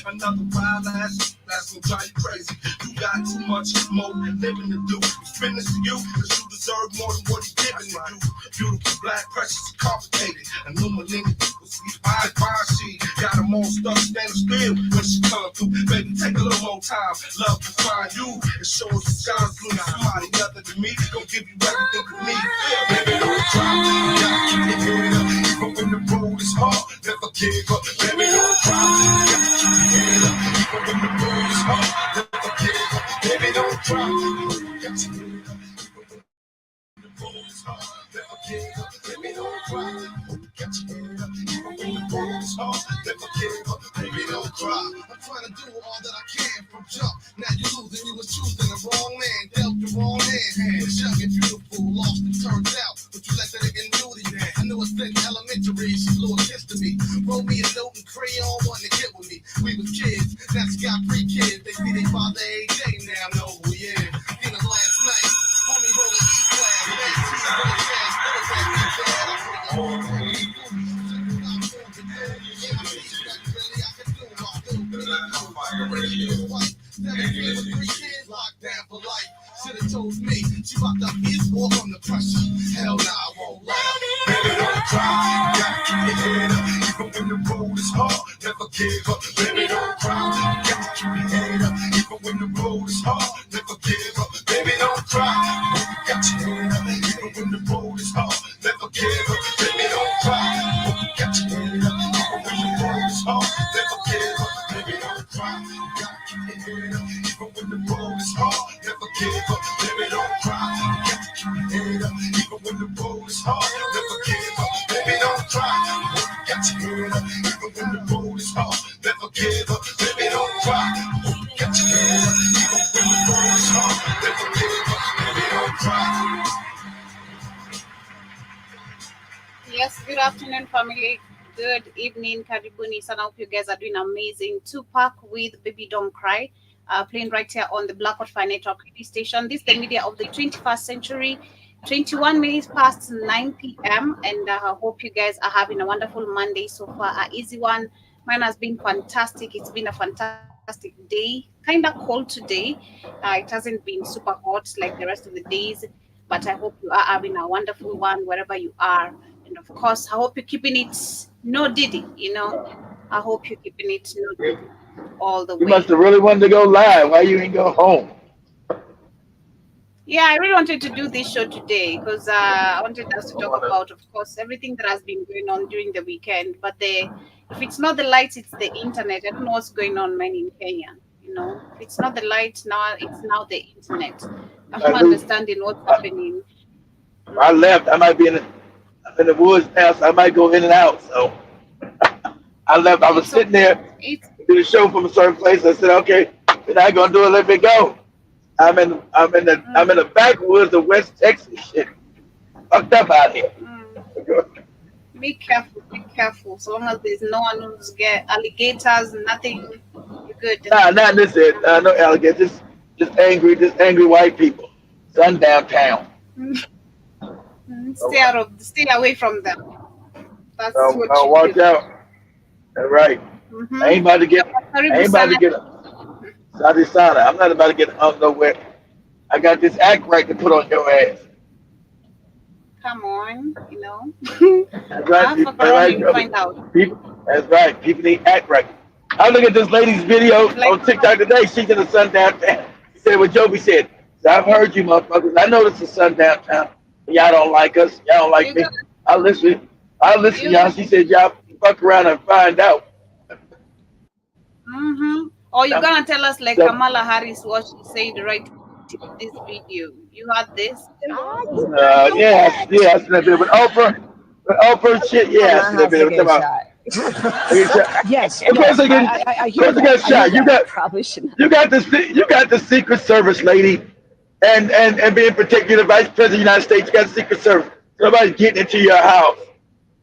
Another wild ass, that's gonna drive you crazy. You got too much more living to do. It's finished to you, cause you deserve more than what he's giving to you. Beautiful, black, precious, and complicated. I know my nigga people see fine, she got them all stuck standing still when she come through. Baby, take a little more time. Love to find you and show us the shine through. Somebody other than me gon' give you everything you need. Baby, don't drop, you gotta keep your head up. Even when the road is hard, never give up. Baby, don't drop, you gotta keep your head up. Even when the road is hard, never give up. Baby, don't drop, you got your head up. Even when the road is hard, never give up. Baby, don't drop, you got your head up. Even when the road is hard, never give up. Baby, don't drop. I'm trying to do all that I can from jump. Now you losing, you was choosing the wrong man, dealt the wrong hand. Was young and beautiful, lost and turned out, but you let that nigga know that. I knew it's been elementary, she blew a kiss to me. Wrote me a note and crayon, wanted to get with me. We was kids, now she got 3 kids. They see their father every day now, know who he is. Seen him last night, homie rolling E-class. Man, she's really fast, never back me bad. I put the whole thing. Locked down for life. Should've told me she rocked up his war from the pressure. Hell nah, I won't let her. Baby, don't cry. You gotta keep your head up. Even when the road is hard, never give up. Baby, don't cry. You gotta keep your head up. Even when the road is hard, never give up. Baby, don't cry. You got your head up. Even when the road is hard, never give up. Baby, don't cry. You got your head up. Even when the road is hard, never give up. Baby, don't cry. You gotta keep your head up. Even when the road is hard, never give up. Baby, don't cry. You got to keep your head up. Even when the road is hard, never give up. Baby, don't cry. You got your head up. Even when the road is hard, never give up. Baby, don't cry. You got your head up. Even when the road is hard, never give up. Baby, don't cry. Yes, good afternoon, family. Good evening, Karibuni. So I hope you guys are doing amazing. Tupac with Baby Don't Cry, playing right here on the Blackout Fire Network radio station. This is the media of the 21st century, 21 minutes past 9 p.m. And I hope you guys are having a wonderful Monday so far, an easy one. Mine has been fantastic. It's been a fantastic day, kind of cold today. It hasn't been super hot like the rest of the days, but I hope you are having a wonderful one wherever you are. And of course, I hope you're keeping it no diddy, I hope you're keeping it no diddy all the You way. must have really wanted to go live. Why you ain't go home? Yeah, I really wanted to do this show today because I wanted us to talk about, of course, everything that has been going on during the weekend. But if it's not the lights, it's the internet. I don't know what's going on, man, in Kenya. If it's not the light now, it's now the internet. I'm not understanding what's happening. I left. I'm in the woods now, so I might go in and out. So I left. I was sitting there, did a show from a certain place. I said, okay, we're not gonna do it. Let me go. I'm in the backwoods of West Texas. Shit, fucked up out here. Be careful, be careful. So long as there's no one who's get alligators, nothing, you're good. Nah, not this end. No alligators. Just angry white people. Sundown town. Stay away from them. That's So what I'll you watch do. out. That's right. I ain't about to get. Saudi Sana. I'm not about to get hung nowhere. I got this act right to put on your ass. Come on, That's right. Fuck around and find out. That's right. People need act right. I look at this lady's video on TikTok today. She's in a sundown town. She said what Joby said. So I've heard you motherfuckers. I know this is sundown town. Y'all don't like us. Y'all don't like me. I listen. I listen, y'all. You. She said y'all fuck around and find out. Mm-hmm. Or you're Um, gonna tell us like so, Kamala Harris what she said right in this video. You had this? You better go back. yeah, I seen that video. But Oprah shit, Oh, yeah, I my seen that house to video. Talking get about shot. they get shot. Yes, Of course yes, they get, I of hear course they that. get I hear shot. that. Probably should not. You got the Secret Service lady, and being protected, the Vice President of the United States. You got the Secret Service. Nobody's getting into your house.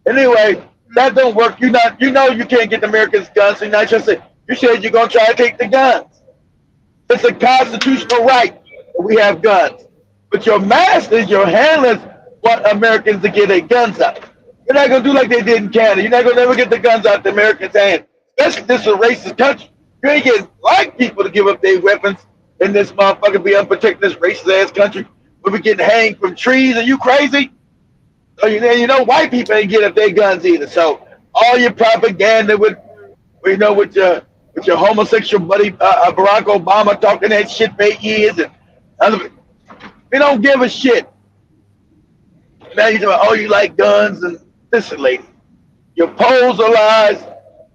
Anyway, that Mm-hmm. don't work. You know you can't get the Americans guns. So you're not just say you said you're gonna try to take the guns. It's a Mm-hmm. constitutional right that we have guns. But your masters, your handlers, want Americans to get their guns out. You're not gonna do like they did in Canada. You're not gonna never get the guns out the Americans' hands. Especially this is a racist country. You ain't getting black people to give up their weapons in this motherfucker be unprotected this racist ass country. Where we getting hanged from trees. Are you crazy? So you know white people ain't getting up their guns either. So all your propaganda with your homosexual buddy Barack Obama talking that shit for 8 years and other, we don't give a shit. Now you talking, oh, you like guns and listen, lady, your polls are lies.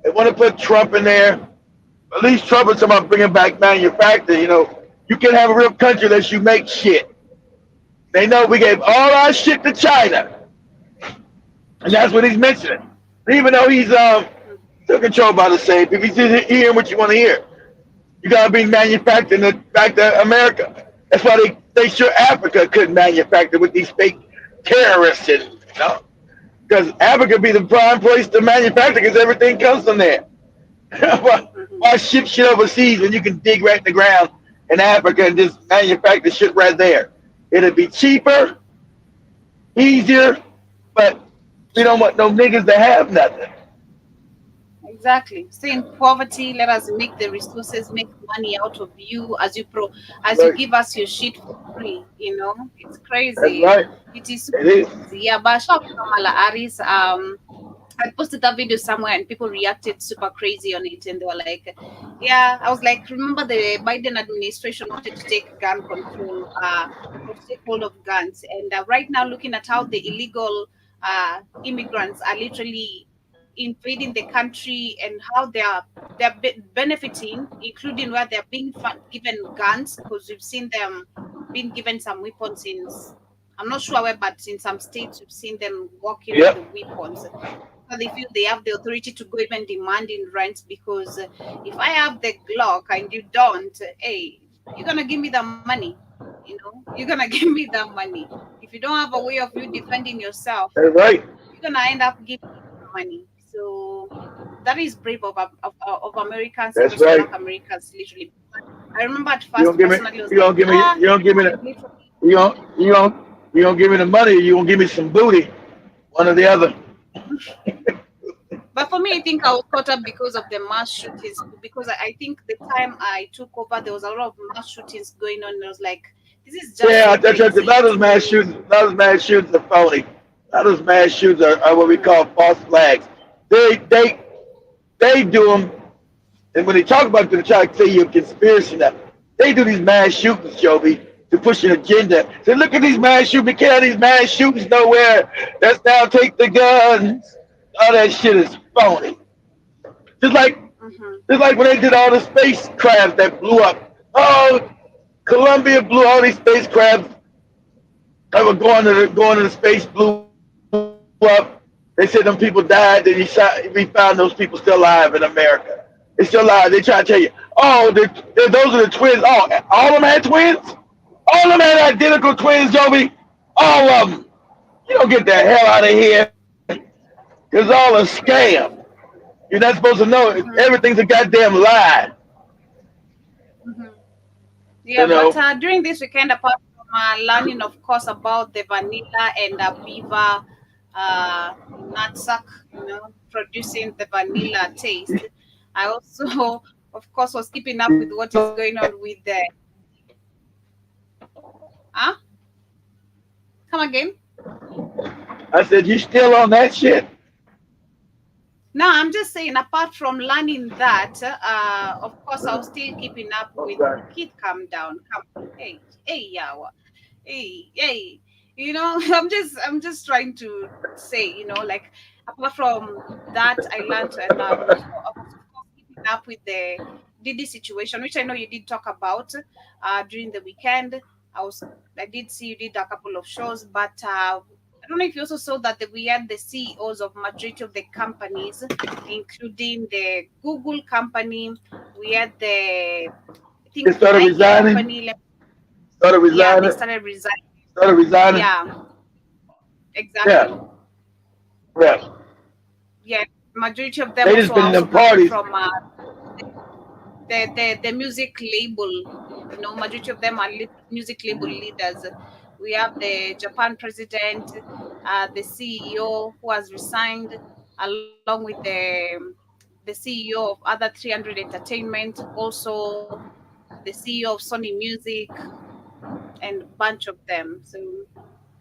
They want to put Trump in there. At least Trump is talking about bringing back manufacturing. You know, you can have a real country unless you make shit. They know we gave all our shit to China, and that's what he's mentioning. Even though he's still controlled by the same people, he's just hearing what you want to hear. You gotta bring manufacturing back to America. That's why they sure Africa couldn't manufacture with these fake terrorists and because Africa be the prime place to manufacture because everything comes from there. Mm-hmm. Why ship shit overseas when you can dig right in the ground in Africa and just manufacture shit right there? It'd be cheaper, easier, but we don't want no niggas to have nothing. Exactly. Stay in poverty. Let us make the resources, make money out of you as you Right. give us your shit for free. It's That's crazy. right. It is super It is. crazy. Yeah, but shout out to Kamala Harris. I posted that video somewhere and people reacted super crazy on it, and they were like, "Yeah." I was like, "Remember the Biden administration wanted to take gun control, or to take hold of guns, and right now looking at how the illegal immigrants are literally invading the country and how they're benefiting, including where they're being given guns because we've seen them being given some weapons in. I'm not sure where, but in some states we've seen them walking with the Yep. weapons. So they feel they have the authority to go even demanding rent because if I have the Glock and you don't, hey, you're gonna give me the money. You're gonna give me the money. If you don't have a way of you defending yourself, That's right. you're gonna end up giving me money. So that is brave of Americans and That's also right. Black Americans, literally. I remember at You first don't give me. personally I was You like, don't give me. You don't give me the. literally. You don't. You don't. You don't give me the money. You don't give me some booty. One or the other. But for me, I think I was caught up because of the mass shootings. Because I think the time I took over, there was a lot of mass shootings going on. And I was like, this is just Yeah, so a crazy lot of those mass to. shootings. A lot of those mass shootings are phony. A lot of those mass shootings are what we Mm, call false flags. They they they do them, and when they talk about it, they try to say you're a conspiracy now. They do these mass shootings, Joby, to push an agenda. Say, look at these mass shootings. We can't have these mass shootings nowhere. Let's now take the guns. All that shit is phony. Just like mhm, just like when they did all the spacecraft that blew up. Oh, Columbia blew all these spacecraft that were going to the space blew up. They said them people died. Then we found those people still alive in America. They still alive. They try to tell you, oh, those are the twins. Oh, all of them had twins. All of them had identical twins, Joby. All of them. You don't get the hell out of here. It's all a scam. You're not supposed to know it. Everything's a mhm, goddamn lie. mhm. You Yeah, know. but during this weekend, apart from learning, of course, about the vanilla and beaver nutsack, producing the vanilla taste, I also, of course, was keeping up with what is going on with the. Huh? Come again? I said, you still on that shit? No, I'm just saying, apart from learning that, of course, I was still keeping up with Okay. kid. Calm down. Come, hey, hey, Yawa. Hey, hey. I'm just trying to say, like, apart from that, I learned, and I was of course keeping up with the Diddy situation, which I know you did talk about during the weekend. I did see you did a couple of shows, but I don't know if you also saw that we had the CEOs of majority of the companies, including the Google company. We had I They think started Nike resigning. company. Started Yeah, they resigning. started resigning. Started resigning. Yeah, exactly. Yeah. Yeah. Yeah, majority of them They just also been are in also them coming parties. from the music label. Majority of them are music label leaders. We have the Japan president, the CEO who has resigned, along with the CEO of other 300 Entertainment, also the CEO of Sony Music, and a bunch of them. So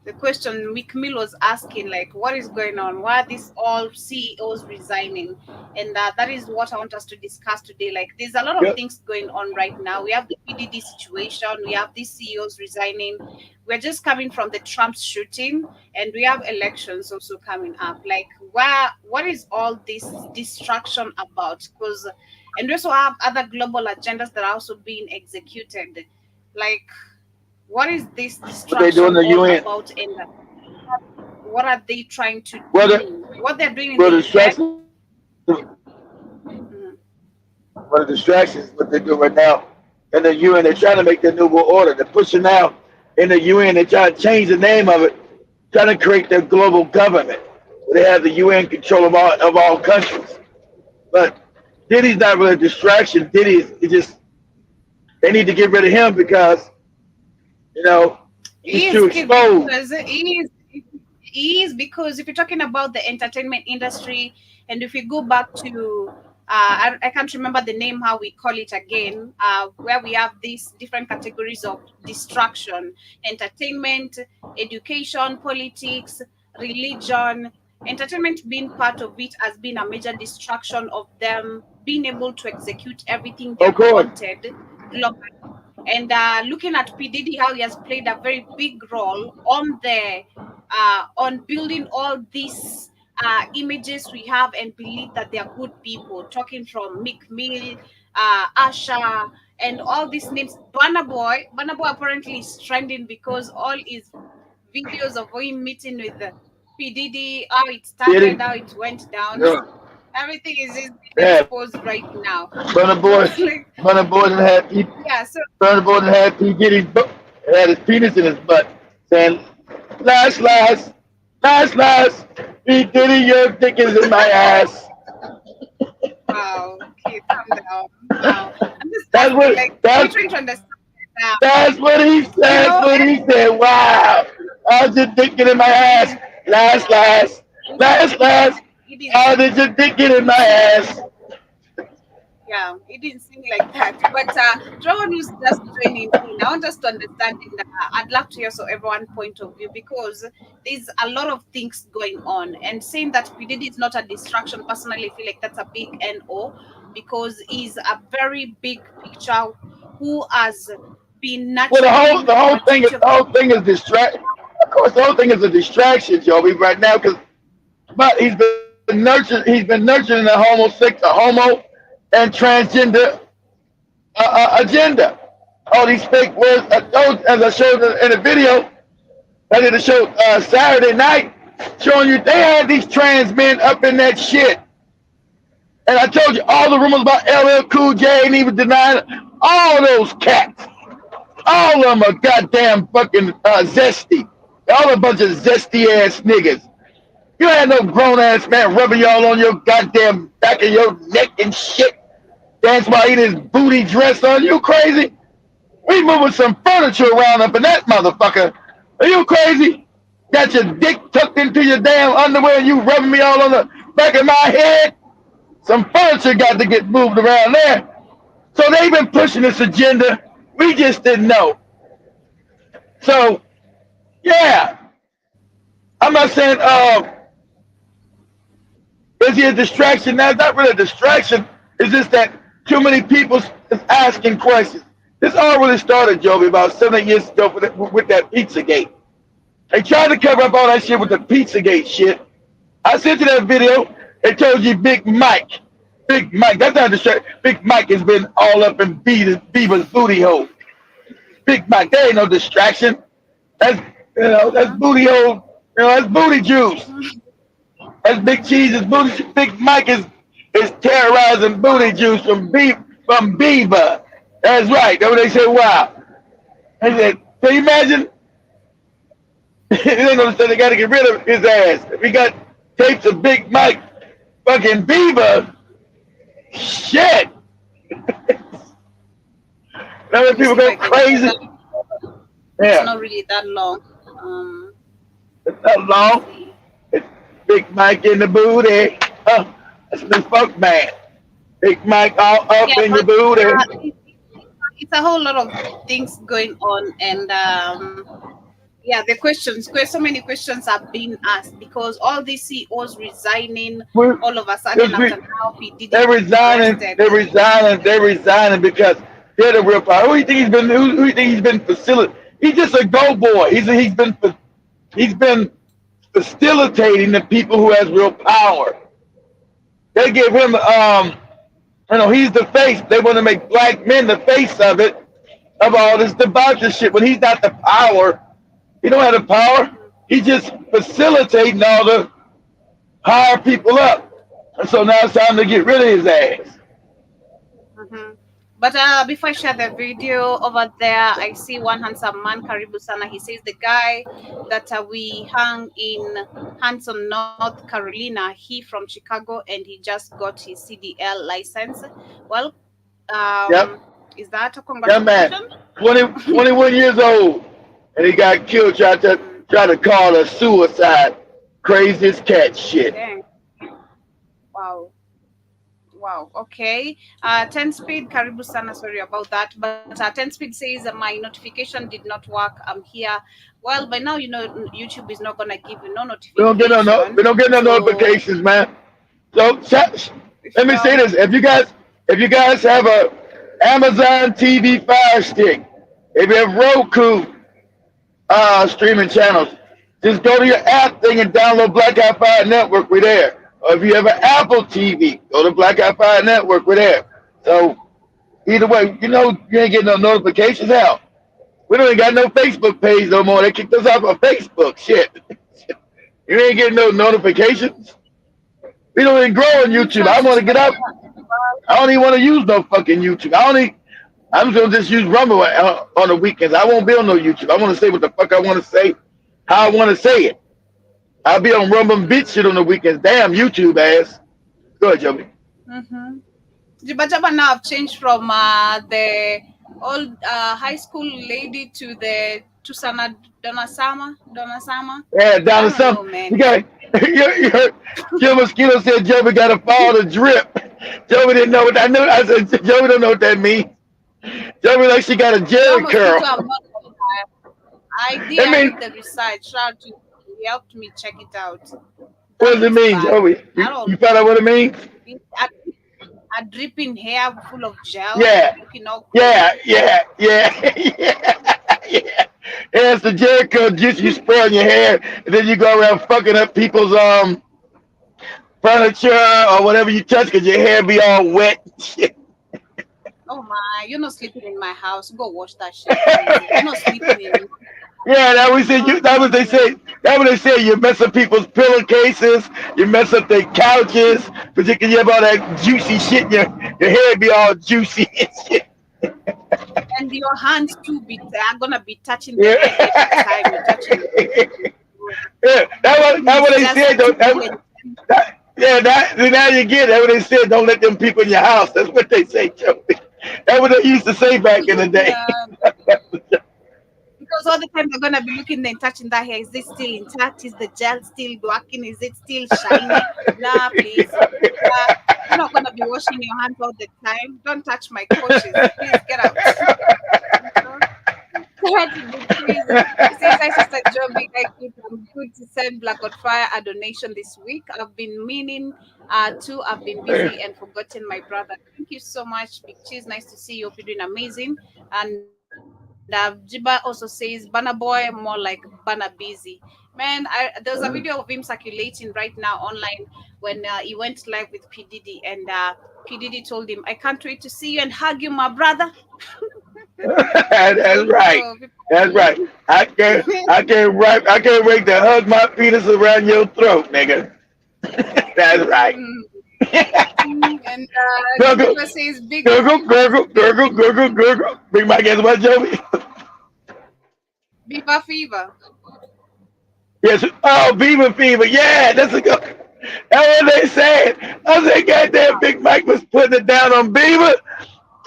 the question Meek Mill was asking, like, what is going on? Why are these all CEOs resigning? And that is what I want us to discuss today. Like, there's a lot of Yep. things going on right now. We have the PDD situation, we have these CEOs resigning. We're just coming from the Trump shooting, and we have elections also coming up. Like, what is all this distraction about? And we also have other global agendas that are also being executed. Like, what is this What they do in distraction the all UN. about, and what are they trying to Well, do? What they're doing in well, the the UN? distractions. Mhm. Well, the distractions. What they do right now in the UN. They're trying to make the new world order. They're pushing now in the UN. They're trying to change the name of it. Trying to create their global government. They have the UN control of all countries. But Diddy's not really a distraction. Diddy is just they need to get rid of him because you know he's He is too kid exposed. because he is because if you're talking about the entertainment industry, and if we go back to I can't remember the name how we call it again, where we have these different categories of distraction: entertainment, education, politics, religion. Entertainment being part of it has been a major distraction of them being able to execute everything Of they've course, wanted globally. And looking at P Diddy, how he has played a very big role on building all these images we have and believe that they are good people. Talking from Meek Mill, Asha, and all these names. Burna Boy apparently is trending because all his videos of him meeting with P Diddy, how it started, Diddy. how it went down. Yeah, Everything is just being yeah. exposed right now. Burna So Boy, like, Burna Boy done had P, yeah, so Burna Boy done had P Diddy's had his penis in his butt, saying, "Last, last, last, last, P Diddy, your dick is in my ass." wow, okay, calm down. Wow. I'm just That's asking, what like, we're that's trying to understand now. that's what he You that's know, what he said. Wow, how's your dick get in my he ass? didn't say Last, that. last, He last, didn't last. he didn't How did your dick get in he my didn't ass? yeah, he didn't sing like that. But to everyone who's just joining in, I want us to understand, and I'd love to hear so everyone point of view, because there's a lot of things going on. And saying that P Diddy is not a distraction, personally, I feel like that's a big no, because he's a very big picture who has been Well, the whole nurturing the whole thing is majority of the the whole thing is distract. Of course, the whole thing is a distraction, Joey, right now. Because but he's been nurturing a homo and transgender agenda. All these fake words. As I showed in the video, I did a show Saturday night, showing you they had these trans men up in that shit. And I told you all the rumors about LL Cool J and even denying all those cats. All of them are goddamn fucking zesty. All a bunch of zesty ass niggas. You ain't no grown ass man rubbing y'all on your goddamn back of your neck and shit. Dance while eating his booty dress on. You crazy? We moving some furniture around up in that motherfucker. Are you crazy? Got your dick tucked into your damn underwear and you rubbing me all on the back of my head? Some furniture got to get moved around there. So they've been pushing this agenda. We just didn't know. So yeah, I'm not saying is he a distraction? That's not really a distraction. It's just that too many people is asking questions. This all really started, Joby, about 7 years ago with that Pizza Gate. They tried to cover up all that shit with the Pizzagate shit. I sent you that video. It told you Big Mike. Big Mike. That's not the shirt. Big Mike has been all up in Beaver's booty hole. Big Mike. There ain't no distraction. That's that's Mm-hmm. booty hole. That's booty juice. That's Big Cheese's booty. Big Mike is terrorizing booty Wow. juice from Beaver. That's right. That's what they said. Wow. They said, can you imagine? They ain't gonna say they gotta get rid of his ass. If we got tapes of Big Mike fucking Beaver, shit. Now Let when me people see if go I can share crazy, that. It's yeah, not really that long. it's not Let's long. see. It's Big Mike in the booty. That's the folk man. Big Mike all up Yeah, in your but booty. it's a whole lot of things going on, and yeah, the questions, so many questions are being asked because all these CEOs resigning We're, all of a sudden just after re, now he didn't they're get resigning. arrested. They're resigning. They're resigning because they're the real power. Who do you think he's been? Who do you think he's been facilitating? He's just a go boy. He's been facilitating the people who has real power. They give him he's the face. They want to make black men the face of it, of all this debauchery shit. When he's not the power, he don't have the power. He's just facilitating all the higher people up. And so now it's time to get rid of his ass. Hmm. But before I share the video over there, I see one handsome man, Karibu Sana. He says the guy that we hung in Hanson, North Carolina, he from Chicago, and he just got his CDL license. Well, Yep. is that a Young man, congratulations? 21 years old, and he got killed Mm, trying to call a suicide. Craziest cat shit. dang. Wow. Wow. Okay. 10 speed, Karibu Sana. Sorry about that. But 10 speed says my notification did not work. I'm here. Well, by now, YouTube is not going to give you no We notification. don't get no So notifications, man. So if let you me say don't, this: if you guys have a Amazon TV Fire Stick, if you have Roku streaming channels, just go to your app thing and download Black Eye Fire Network. We're there. Or if you have an Apple TV, go to Black Eye Fire Network. We're there. So either way, you ain't getting no notifications out. We don't even got no Facebook page no more. They kicked us off of Facebook. Shit. You ain't getting no notifications. We don't even grow on YouTube. I want to trust. get up. I don't even want to use no fucking YouTube. I'm gonna just use Rumble on the weekends. I won't be on no YouTube. I want to say what the fuck I want to say, how I want to say it. I'll be on Rumble and bitch shit on the weekends. Damn YouTube ass. Go ahead, Joey. Mm-hmm. But now I've changed from the old high school lady to the to Sana Donna Sama. Donna Sama. Yeah, down I to don't know, some. You man. got Joe Mosquito said Joey got to follow the drip. Joey didn't know what I knew. I said Joey don't know what that means. Joey like she got a Joe Jerry Mosquito, curl. I'm not gonna lie. I did. I I mean, did the research. Shout out to he helped me check it out. what That does it looks mean, bad. Joey? I You don't found out what it means? know. A dripping hair full of gel, Yeah, looking all yeah, crazy. yeah, yeah, yeah, yeah. It's the Jericho juice you spray on your hair, and then you go around fucking up people's furniture or whatever you touch, cause your hair be all wet. Shit. Oh my, you're not sleeping in my house. Go wash that shit, please. You're not sleeping in Yeah, that was it. no, That no, was no, they no, no. say. That what they say. You mess up people's pillowcases. You mess up their couches, particularly you have all that juicy shit. Your hair be all juicy and shit. And your hands too be are gonna be touching the Yeah. head every time you're touching it. Yeah, that what It's they said just though. sticky and Yeah, now you get it. That's what they said. Don't let them people in your house. That's what they say, Joey. That's what they used to say back in the day. yeah. Because all the time they're gonna be looking and touching that hair. Is it still intact? Is the gel still working? Is it still shiny? Nah, please. You're not gonna be washing your hands all the time. Don't touch my coaches. Please get out. You know? That would be crazy. He says, "Hi, Sister Joe, big keep. I'm good to send Black God Fire a donation this week. I've been meaning to. I've been busy and forgotten my brother. Thank you so much, Big Cheese. Nice to see you. Hope you're doing amazing. And Jiba also says Banner Boy more like Banner Busy. Man, there's a video of him circulating right now online when he went live with P Diddy, and P Diddy told him, "I can't wait to see you and hug you, my brother." That's right. So That's right. I can't wait to hug my penis around your throat, nigga. That's right. and Gurgle, Jiba says big gurgle, gurgle, gurgle, gurgle, gurgle. Big Mike as what, Joey? Biba Fever. Yes. Oh, Beaver Fever. Yeah, that's a good. That's what they said. I said, goddamn, Big Mike was putting it down on Beaver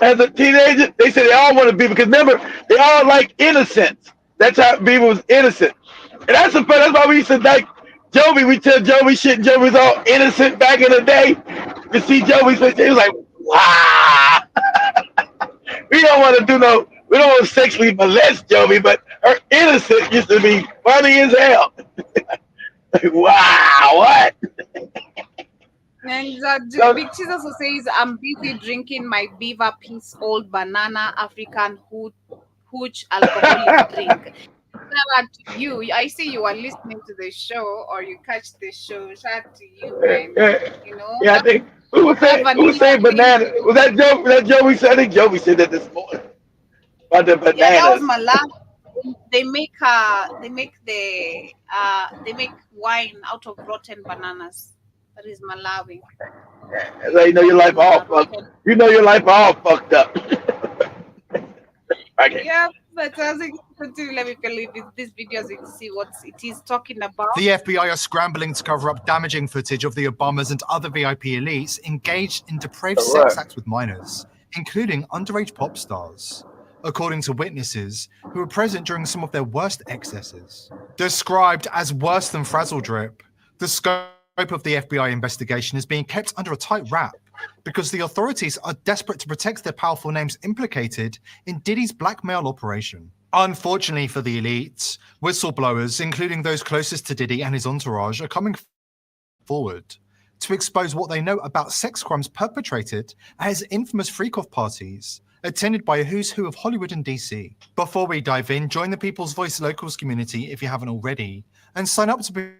as a teenager. They said they all want to be because remember, they all like innocence. That's how Beaver was innocent. And that's why we used to like Joey. We tell Joey shit, and Joey was all innocent back in the day. You see Joey's face, he was like, wow. We don't want to do no, we don't want to sexually molest Joey, but her innocence used to be funny as hell. Like, wow, what? And Big Cheese also says, "I'm busy drinking my Beaver Peace Old Banana African Hooch alcoholic drink." Shout out to you. I see you are listening to the show or you catch the show. Shout out to you, man. You know, Yeah, I think who was saying banana? Was that Joe? Was that Joey said? I think Joey said that this morning about the bananas. yeah, that was Malawi. They make they make wine out of rotten bananas. That is Malawi. So you know your life all fucked. You know your life all fucked up. Okay. Yeah, but as I continue, let me play this video so you can see what it is talking about. The FBI are scrambling to cover up damaging footage of the Obamas and other VIP elites engaged in depraved sex acts with minors, including underage pop stars, according to witnesses who were present during some of their worst excesses. Described as worse than Frazzle Drip, the scope of the FBI investigation is being kept under a tight wrap because the authorities are desperate to protect their powerful names implicated in Diddy's blackmail operation. Unfortunately for the elites, whistleblowers, including those closest to Diddy and his entourage, are coming forward to expose what they know about sex crimes perpetrated at his infamous freak-off parties, attended by a who's who of Hollywood and DC. Before we dive in, join the People's Voice Locals community if you haven't already, and sign up to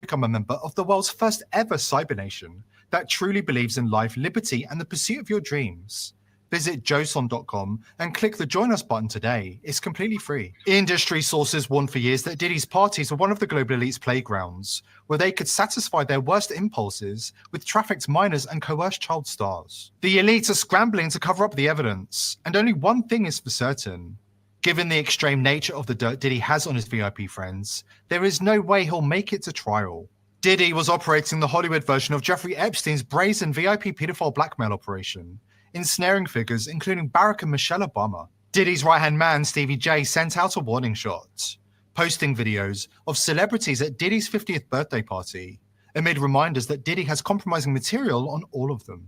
become a member of the world's first ever cyber nation that truly believes in life, liberty, and the pursuit of your dreams. Visit joson.com and click the Join Us button today. It's completely free. Industry sources warned for years that Diddy's parties were one of the global elite's playgrounds, where they could satisfy their worst impulses with trafficked minors and coerced child stars. The elites are scrambling to cover up the evidence, and only one thing is for certain. Given the extreme nature of the dirt Diddy has on his VIP friends, there is no way he'll make it to trial. Diddy was operating the Hollywood version of Jeffrey Epstein's brazen VIP pedophile blackmail operation, ensnaring figures including Barack and Michelle Obama. Diddy's right-hand man, Stevie J, sent out a warning shot, posting videos of celebrities at Diddy's 50th birthday party, amid reminders that Diddy has compromising material on all of them.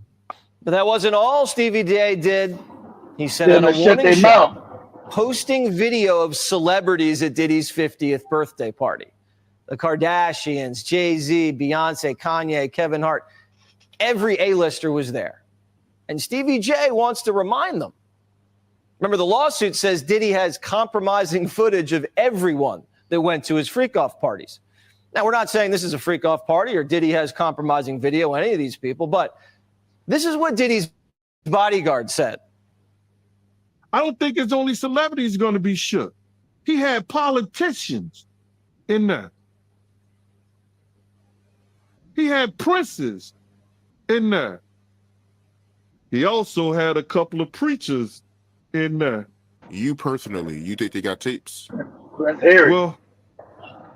But that wasn't all Stevie J did. He sent out a warning shot, posting video of celebrities at Diddy's 50th birthday party. The Kardashians, Jay-Z, Beyonce, Kanye, Kevin Hart, every A-lister was there. And Stevie J wants to remind them. Remember, the lawsuit says Diddy has compromising footage of everyone that went to his freak-off parties. Now, we're not saying this is a freak-off party or Diddy has compromising video, any of these people, but this is what Diddy's bodyguard said. I don't think it's only celebrities going to be shook. He had politicians in there. He had princes in there. He also had a couple of preachers in there. You personally, you think they got tapes? Well,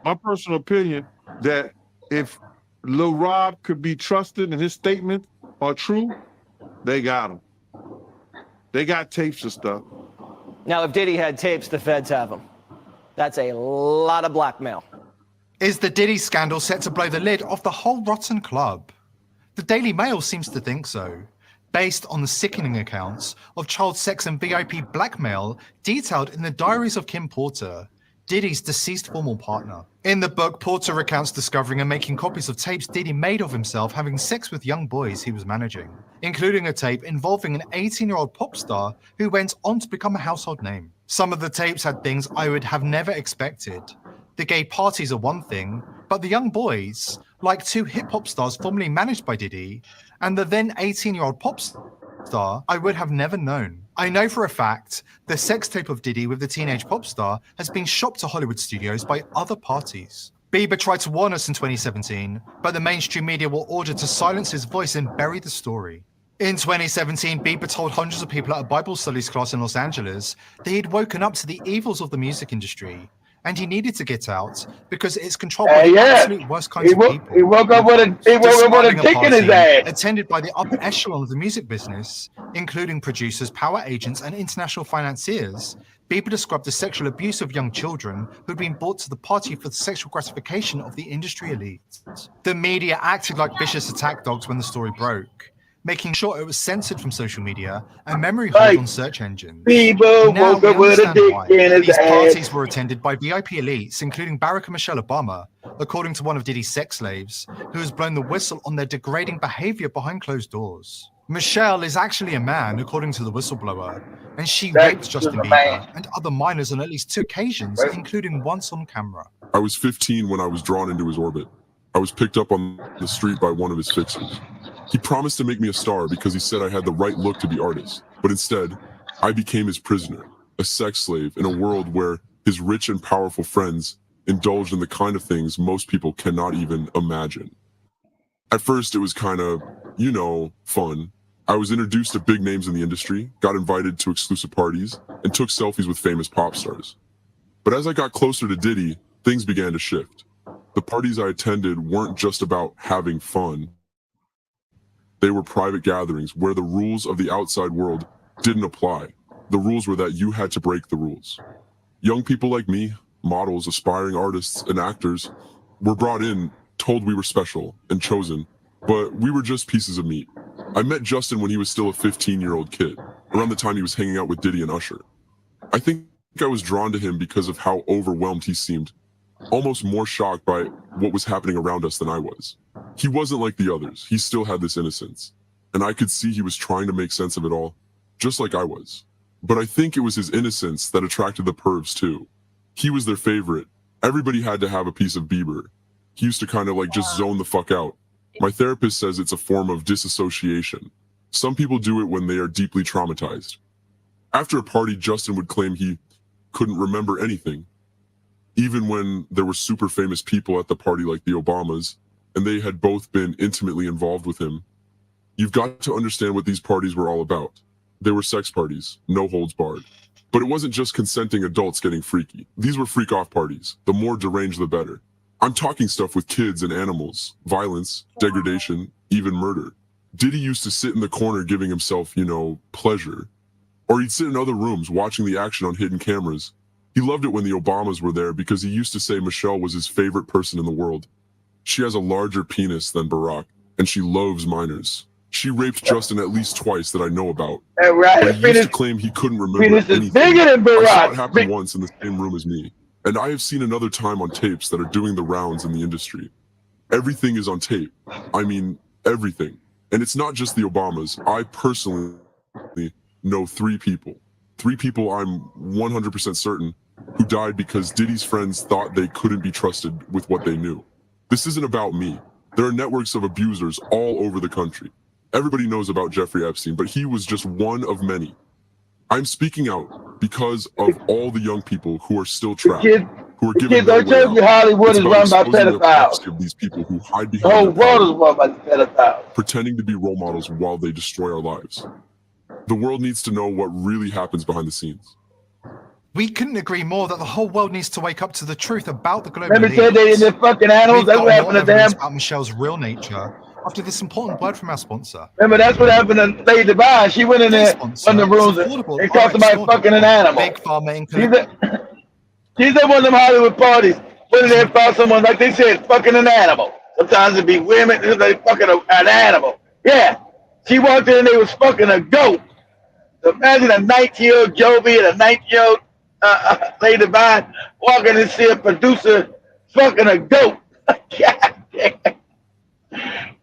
my personal opinion that if Lil Rob could be trusted and his statements are true, they got him. They got tapes and stuff. Now, if Diddy had tapes, the feds have them. That's a lot of blackmail. Is the Diddy scandal set to blow the lid off the whole rotten club? The Daily Mail seems to think so, based on the sickening accounts of child sex and VIP blackmail detailed in the diaries of Kim Porter, Diddy's deceased former partner. In the book, Porter recounts discovering and making copies of tapes Diddy made of himself having sex with young boys he was managing, including a tape involving an 18-year-old pop star who went on to become a household name. Some of the tapes had things I would have never expected. The gay parties are one thing, but the young boys, like 2 hip-hop stars formerly managed by Diddy, and the then 18-year-old pop star, I would have never known. I know for a fact the sex tape of Diddy with the teenage pop star has been shopped to Hollywood studios by other parties. Bieber tried to warn us in 2017, but the mainstream media were ordered to silence his voice and bury the story. In 2017, Bieber told hundreds of people at a Bible studies class in Los Angeles that he'd woken up to the evils of the music industry, and he needed to get out because it's controlled by the absolute worst kinds of people. He woke up with a dick in his ass. Attended by the upper echelon of the music business, including producers, power agents, and international financiers, Bieber described the sexual abuse of young children who'd been brought to the party for the sexual gratification of the industry elite. The media acted like vicious attack dogs when the story broke, making sure it was censored from social media and memory hold on search engines. Bieber Now woke we up with a understand dick why. in his These ass. parties were attended by VIP elites, including Barack and Michelle Obama, according to one of Diddy's sex slaves, who has blown the whistle on their degrading behavior behind closed doors. Michelle is actually a man, according to the whistleblower, and she raped Justin Bieber and other minors on at least 2 occasions, including once on camera. I was 15 when I was drawn into his orbit. I was picked up on the street by one of his fixers. He promised to make me a star because he said I had the right look to be artist. But instead, I became his prisoner, a sex slave in a world where his rich and powerful friends indulged in the kind of things most people cannot even imagine. At first, it was kind of, fun. I was introduced to big names in the industry, got invited to exclusive parties, and took selfies with famous pop stars. But as I got closer to Diddy, things began to shift. The parties I attended weren't just about having fun. They were private gatherings where the rules of the outside world didn't apply. The rules were that you had to break the rules. Young people like me, models, aspiring artists, and actors, were brought in, told we were special and chosen, but we were just pieces of meat. I met Justin when he was still a 15-year-old kid, around the time he was hanging out with Diddy and Usher. I think I was drawn to him because of how overwhelmed he seemed, almost more shocked by what was happening around us than I was. He wasn't like the others. He still had this innocence, and I could see he was trying to make sense of it all, just like I was. But I think it was his innocence that attracted the pervs too. He was their favorite. Everybody had to have a piece of Bieber. He used to kind of just zone the fuck out. My therapist says it's a form of disassociation. Some people do it when they are deeply traumatized. After a party, Justin would claim he couldn't remember anything, even when there were super famous people at the party like the Obamas, and they had both been intimately involved with him. You've got to understand what these parties were all about. They were sex parties, no holds barred. But it wasn't just consenting adults getting freaky. These were freak-off parties. The more deranged, the better. I'm talking stuff with kids and animals, violence, degradation, even murder. Diddy used to sit in the corner giving himself, pleasure. Or he'd sit in other rooms watching the action on hidden cameras. He loved it when the Obamas were there because he used to say Michelle was his favorite person in the world. She has a larger penis than Barack, and she loves minors. She raped Justin at least twice that I know about. But he used to claim he couldn't remember anything. Bigger than Barack. I saw it happen once in the same room as me. And I have seen another time on tapes that are doing the rounds in the industry. Everything is on tape. I mean, everything. And it's not just the Obamas. I personally know 3 people. 3 people I'm 100% certain who died because Diddy's friends thought they couldn't be trusted with what they knew. This isn't about me. There are networks of abusers all over the country. Everybody knows about Jeffrey Epstein, but he was just one of many. I'm speaking out because of all the young people who are still trapped, who are giving their way out. Hollywood is run by pedophiles. Of these people who hide The whole behind their world is run by pedophiles. pretending to be role models while they destroy our lives. The world needs to know what really happens behind the scenes. We couldn't agree more that the whole world needs to wake up to the truth about the global Let me tell you, they're fucking animals. That's what happened to them. About Michelle's real nature after this important word from our sponsor. Remember, that's what happened to Lady Divine. She went in there, one of the rooms, and caught somebody fucking an animal. Big Pharma She's at one of them Hollywood parties. Went in there and found someone, like they said, fucking an animal. Sometimes it'd be women, they fucking an animal. Yeah. She walked in and they was fucking a goat. So imagine a 19-year-old Jovi and a 19-year-old Lady Divine walking and see a producer fucking a goat. God damn.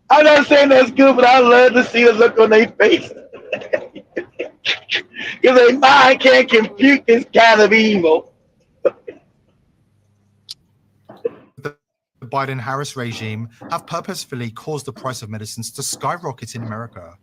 I'm not saying that's good, but I love to see the look on their face. Because a mind can't compute this kind of evil. The Biden-Harris regime have purposefully caused the price of medicines to skyrocket in America.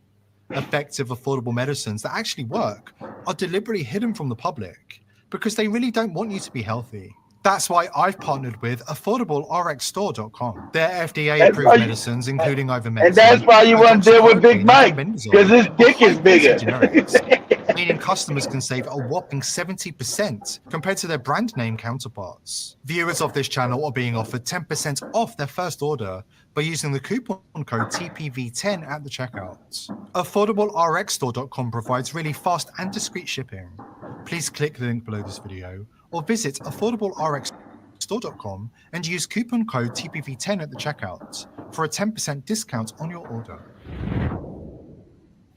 Effective, affordable medicines that actually work are deliberately hidden from the public because they really don't want you to be healthy. That's why I've partnered with AffordableRxStore.com. Their FDA-approved medicines, including ivermectin. And that's why you want to deal with Big Mike, because his dick is bigger. Meaning customers can save a whopping 70% compared to their brand name counterparts. Viewers of this channel are being offered 10% off their first order by using the coupon code TPV10 at the checkout. AffordableRxStore.com provides really fast and discreet shipping. Please click the link below this video or visit AffordableRxStore.com and use coupon code TPV10 at the checkout for a 10% discount on your order.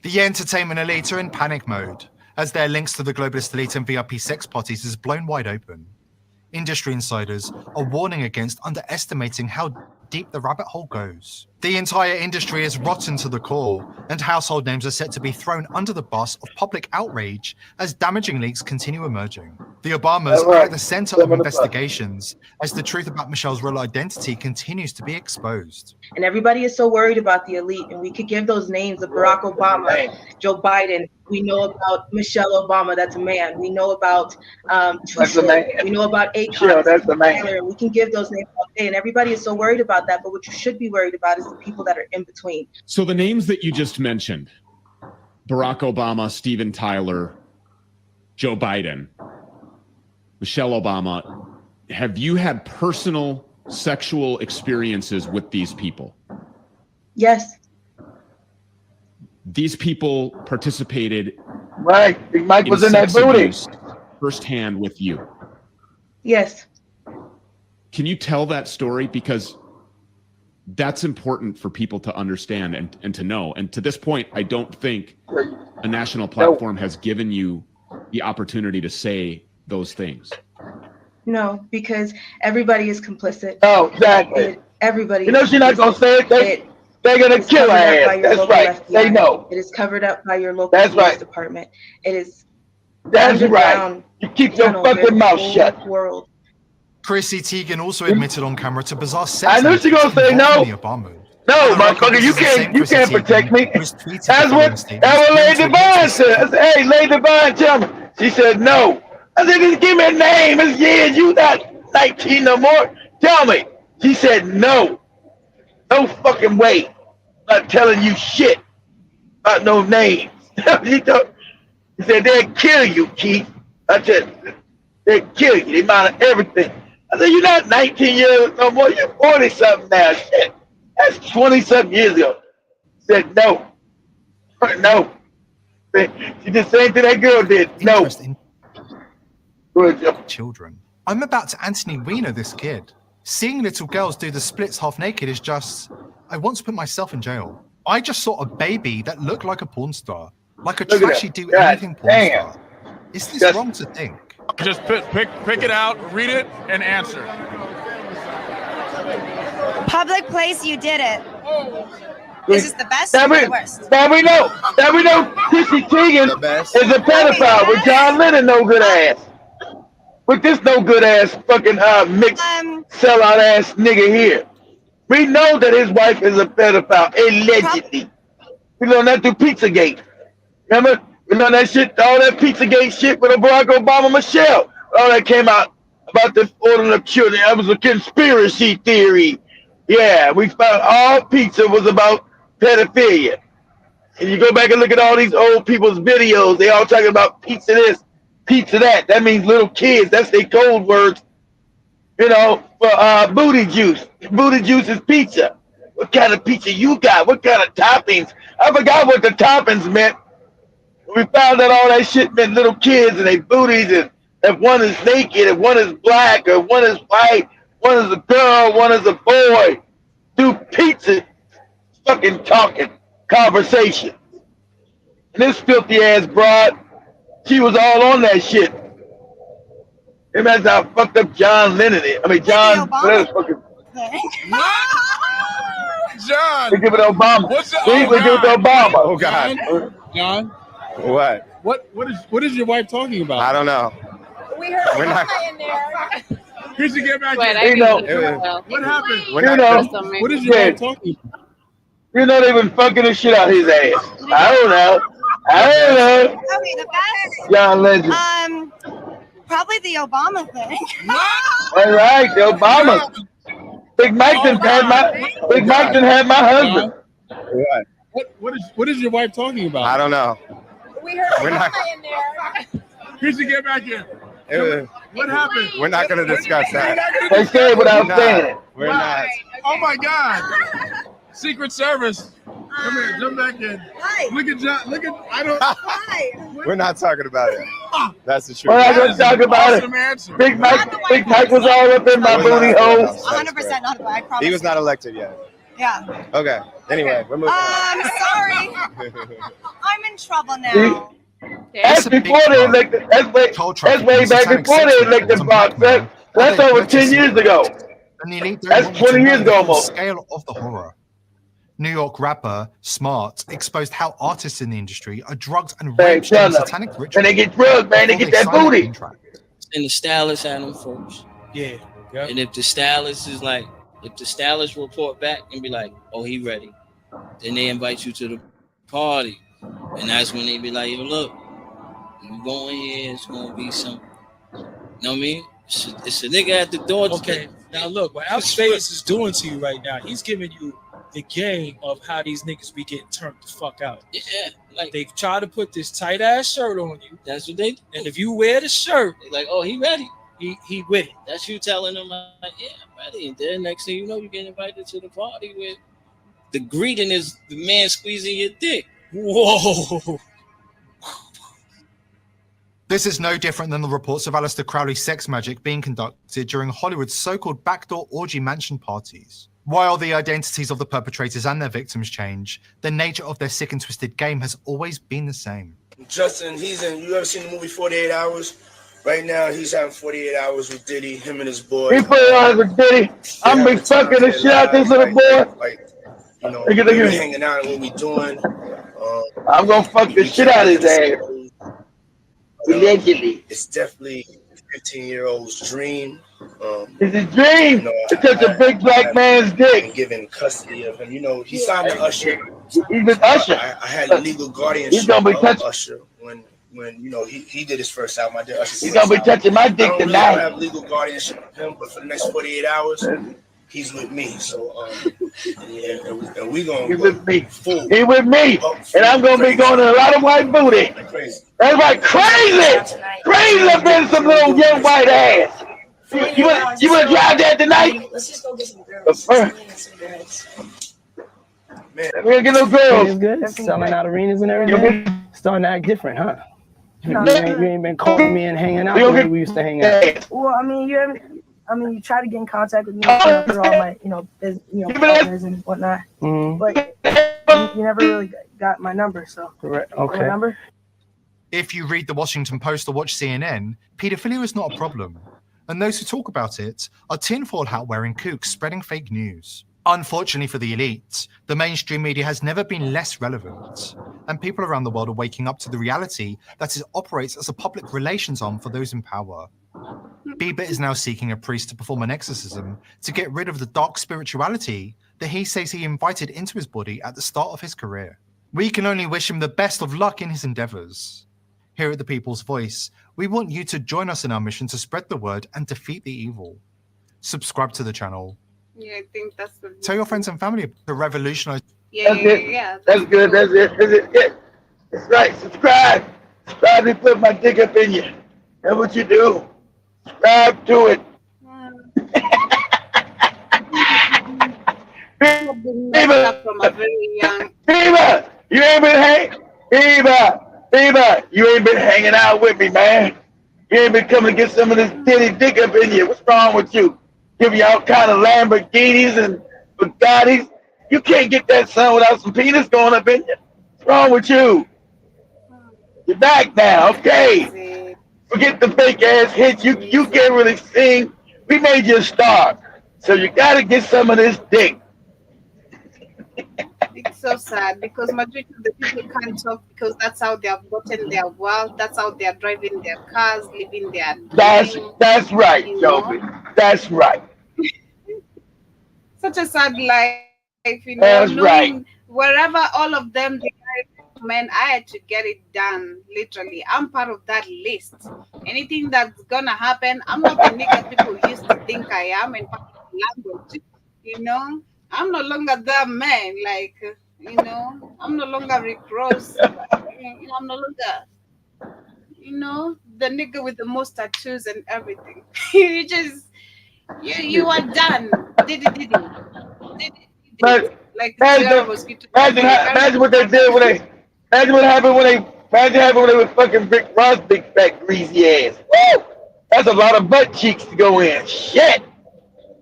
The entertainment elite are in panic mode as their links to the globalist elite and VIP sex parties is blown wide open. Industry insiders are warning against underestimating how deep the rabbit hole goes. The entire industry is rotten to the core, and household names are set to be thrown under the bus of public outrage as damaging leaks continue emerging. The Obamas are at the center of investigations as the truth about Michelle's real identity continues to be exposed. And everybody is so worried about the elite, and we could give those names of Barack Obama, Joe Biden. We know about Michelle Obama, that's a man. We know about we know about Akon, that's the man. We can give those names all day, and everybody is so worried about that. But what you should be worried about is the people that are in between. So the names that you just mentioned, Barack Obama, Steven Tyler, Joe Biden, Michelle Obama, have you had personal sexual experiences with these people? Yes. These people participated. Right. Big Mike was in that booty. Firsthand with you. Yes. Can you tell that story? Because that's important for people to understand and to know. And to this point, I don't think a national platform has given you the opportunity to say those things. No, because everybody is complicit. Oh, exactly. Everybody. You know she's not going to say it. They're going to kill her ass. That's right. FBI. They know. It is covered up by your local police department. It is. That's right. You keep your fucking mouth shut. World. Chrissy Teigen also admitted on camera to bizarre sex. I knew she gonna say no. No, motherfucker, you can't protect me. That's what Lady Divine said. I said, hey, Lady Divine, tell me. She said no. I said, just give me a name. It's you not 19 no more. Tell me. She said no. No fucking way. I'm not telling you shit about no names. She said they'll kill you, Keith. I said they'll kill you. They monitor everything. I said, you're not 19 years no more. You're 40-something now. Shit. That's 20-something years ago. Said no. No. She did the same thing that girl did. No. Children. I'm about to Anthony Weiner this kid. Seeing little girls do the splits half naked is just, I want to put myself in jail. I just saw a baby that looked like a porn star. Like a trashy do anything porn star. Is this wrong to think? Just pick it out, read it, and answer. Public place, you did it. Is this the best or the worst? That we know Chrissy Teigen is a pedophile with John Lennon no good ass. With this no good ass fucking mixed sellout ass nigga here. We know that his wife is a pedophile, allegedly. We learned that through Pizzagate. Remember? We learned that shit, all that Pizzagate shit with Barack Obama, Michelle. All that came out about the ordering of children. That was a conspiracy theory. Yeah, we found all pizza was about pedophilia. And you go back and look at all these old people's videos, they all talking about pizza this, pizza that. That means little kids. That's their code words, you know, for booty juice. Booty juice is pizza. What kind of pizza you got? What kind of toppings? I forgot what the toppings meant. We found out all that shit meant little kids and they booties, and if one is naked, if one is black, or one is white, one is a girl, one is a boy. Do pizza fucking talking, conversation. And this filthy ass broad, she was all on that shit. Imagine how fucked up John Lennon is. I mean, John, fucking. John. They give it to Obama. What's They give it to Obama. Oh, God. John? What? What is your wife talking about? I don't know. We heard We're not. in there. Here's to get back Wait, in. I need know, to know. What happened? We're you not. know, What is your yeah, wife talking about? you know they've been fucking the shit out his ass. I don't know. Okay, the best. John Legend. Probably the Obama thing. All right, the Obama. Big Mike done had my husband. What is your wife talking about? I don't know. We heard We're not. in there. Here's to get back in. What happened? We're not going to discuss that. They said without saying it. We're not. Oh my God! Secret Service. Come here, jump back in. Hi. Look at John. Look at I don't. Hi. We're not talking about it. That's the truth. We're not gonna talk about Awesome it. answer. Big Mike was all up in my booty hole. 100% not I promise. He was not elected yet. Yeah. Okay. Anyway, we're moving on. I'm sorry. I'm in trouble now. That's before they elected. That's way back before they elected Fox. That's over 10 years ago. And the elite don't That's want you to 20 years know ago the full almost. scale of the horror. New York rapper Smart exposed how artists in the industry are drugged and raped in satanic rituals. And they get drugged, man. They get that booty. And the stylist had them first. Yeah. And if the stylist is like, if the stylist report back and be like, oh, he ready, then they invite you to the party. And that's when they be like, yo, look, you go in here, it's gonna be some, you know what I mean? It's a nigga at the door. Okay, now look, what Outspace is doing to you right now, he's giving you the game of how these niggas be getting turned the fuck out. Yeah, like they try to put this tight ass shirt on you. That's what they do. And if you wear the shirt, they like, oh, he ready. He with it. That's you telling them like, yeah, I'm ready. And then next thing you know, you get invited to the party where the greeting is the man squeezing your dick. Whoa. This is no different than the reports of Aleister Crowley's sex magic being conducted during Hollywood's so-called backdoor orgy mansion parties. While the identities of the perpetrators and their victims change, the nature of their sick and twisted game has always been the same. Justin, you ever seen the movie 48 Hours? Right now, he's having 48 hours with Diddy, him and his boy. He put it on with Diddy. I'm be fucking the shit out this little boy. Like, you know, we're hanging out and what we doing. I'm gonna fuck the shit out of his ass. Allegedly. It's definitely a 15-year-old's dream. It's his dream to touch a big black man's dick. And given custody of him. You know, he signed to Usher. He's been Usher. I had legal guardianship He's gonna be of Usher when you know he did his first album. I did Usher's He's gonna be touching my dick I tonight. don't have legal guardianship of him, but for the next 48 hours, he's with me. So and we gonna He's with me. He with me, and I'm gonna be going to a lot of white booty. That's right, crazy up in some little young white ass. You wanna drive that tonight? Let's just go get some girls. Man, we're gonna get no girls. It's good. Selling out arenas and everything. Starting to act different, huh? You ain't been calling me and hanging out the way we used to hang out. Well, I mean, you try to get in contact with me for all my, partners and whatnot, but you never really got my number. So, correct. Okay. My number. If you read the Washington Post or watch CNN, pedophilia is not a problem, and those who talk about it are tinfoil hat wearing kooks spreading fake news. Unfortunately for the elite, the mainstream media has never been less relevant, and people around the world are waking up to the reality that it operates as a public relations arm for those in power. Bieber is now seeking a priest to perform an exorcism to get rid of the dark spirituality that he says he invited into his body at the start of his career. We can only wish him the best of luck in his endeavors. Here at The People's Voice, we want you to join us in our mission to spread the word and defeat the evil. Subscribe to the channel. Yeah, I think that's the. Tell your friends and family to revolutionize. Yeah. That's good. That's it. That's right. Subscribe. Subscribe and put my dick up in you. That's what you do. Subscribe to it. Bieber, you ain't been hanging out with me, man. You ain't been coming to get some of this Diddy dick up in you. What's wrong with you? Give you all kind of Lamborghinis and Bugattis. You can't get that son without some penis going up in you. What's wrong with you? You're back now, okay? Forget the fake ass hits. You can't really sing. We made you a star. So you gotta get some of this dick. It's so sad because majority of the people can't talk because that's how they have gotten their wealth. That's how they are driving their cars, living their dream. That's right, You Joby. know, That's right. such a sad life. That's Knowing right. wherever all of them they are, man, I had to get it done. Literally, I'm part of that list. Anything that's gonna happen, I'm not the nigga people used to think I am in language. I'm no longer that man. Like, I'm no longer Rick Ross. I'm no longer, the nigga with the most tattoos and everything. You just, you are done. Did it. But Like Tiara was imagine what they did when they. Imagine what happened when they. Imagine what happened when they were fucking Rick Ross, big fat greasy ass. Woo! That's a lot of butt cheeks to go in. Shit.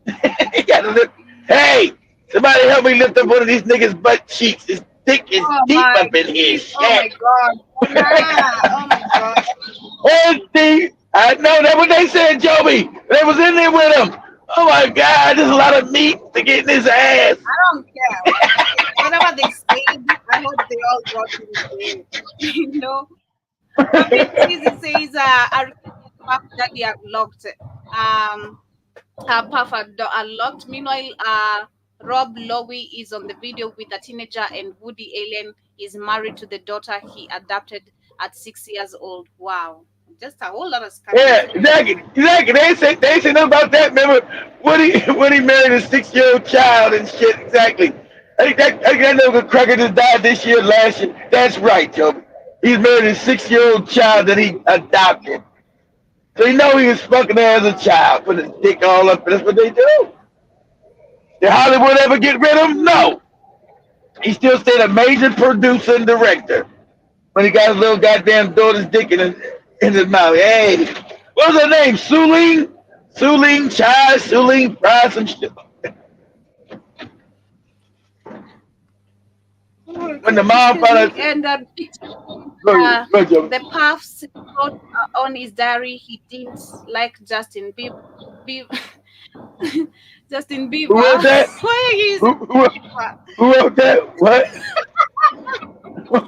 You gotta lift. Hey, somebody help me lift up one of these niggas' butt cheeks. His dick is deep up in here. Shit. Oh my god. Oh my god. I know that's what they said, Joby. They was in there with him. Oh my god, there's a lot of meat to get in his ass. I don't care. Whatever they say, I hope they all got in. But it says Puff Daddy are locked. Puff are locked. Meanwhile, Rob Lowe is on the video with a teenager, and Woody Allen is married to the daughter he adopted at 6 years old. Wow. Just a whole lot of scandals. Yeah, exactly. They say nothing about that. Remember, Woody married a 6-year-old child and shit. Exactly. I think that little cracker just died this year, last year. That's right, Joe. He's married a 6-year-old child that he adopted. So you know he was fucking her as a child, put his dick all up. That's what they do. Did Hollywood ever get rid of him? No. He still stayed a major producer and director when he got his little goddamn daughter's dick in his mouth. Hey, what was her name? Suling Chai, Suling Fry, some shit. When the mom found out. And the Puffs wrote on his diary he didn't like Justin Bieber. Justin Bieber. Who wrote that? Why are you using Who wrote that? What? Why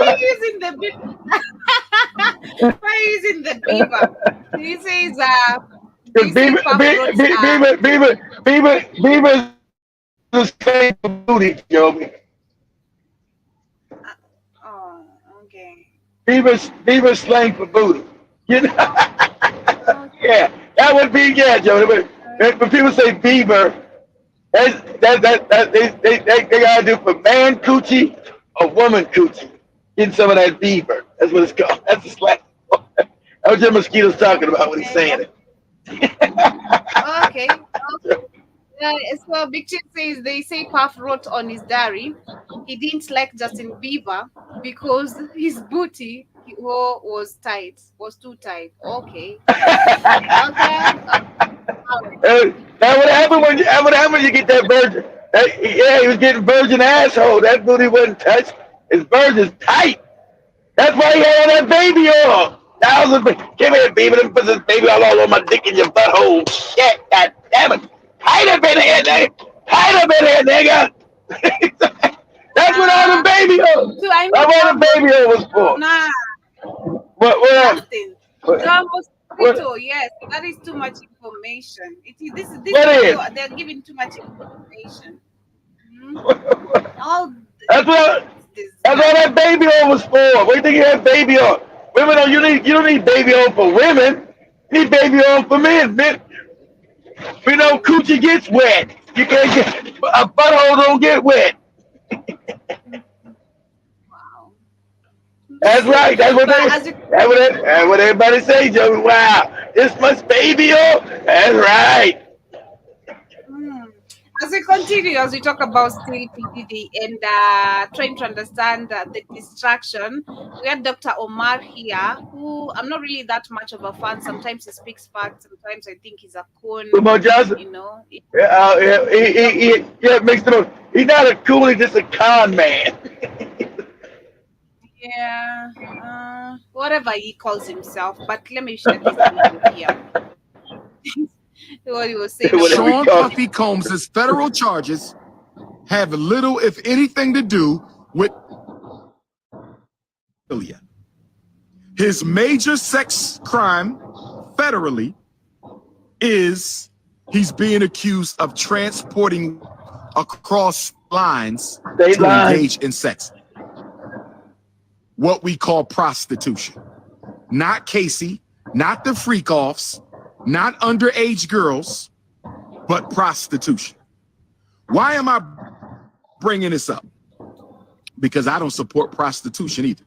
are you using the Bieber? Why are you using the Bieber? He says Bieber is slang for booty, Joby. Oh, okay. Bieber slang for booty. You know? Yeah, that would be Joby. When people say Bieber, they gotta do for man coochie or woman coochie. Getting some of that Bieber. That's what it's called. That's the slang. That's what Jim Mosquito's talking about when he's saying it. Okay. So Big Chin says they say Puff wrote on his diary he didn't like Justin Bieber because his booty was too tight. Okay. That would happen when you get that virgin. He was getting virgin asshole. That booty wasn't touched. His virgin's tight. That's why he had that baby on. Give me a baby, and put this baby all over my dick in your butthole. Shit, god damn it. Tight up in here, nigga. Tight up in here, nigga. That's what all the baby on. That's what the baby on was for. Nah. What? Nothing. Yes, that is too much information. They're giving too much information. That's what that baby on was for. What do you think you have baby on? Women you don't need baby on for women. You need baby on for men. We know coochie gets wet. You can't get a butthole don't get wet. Wow. That's right. That's what everybody say, Joey. Wow, this much baby on. That's right. As we continue, as we talk about still PDD and trying to understand the distraction, we had Dr. Omar here, who I'm not really that much of a fan. Sometimes he speaks facts, sometimes I think he's a coon. You know? Mixed it up. He's not a coon, he's just a con man. Yeah, whatever he calls himself. But let me share this video here. What he was saying. Sean Puffy Combs' federal charges have little, if anything, to do with his major sex crime federally is he's being accused of transporting across lines to engage in sex. What we call prostitution. Not Casey, not the freak-offs, not underage girls, but prostitution. Why am I bringing this up? Because I don't support prostitution either.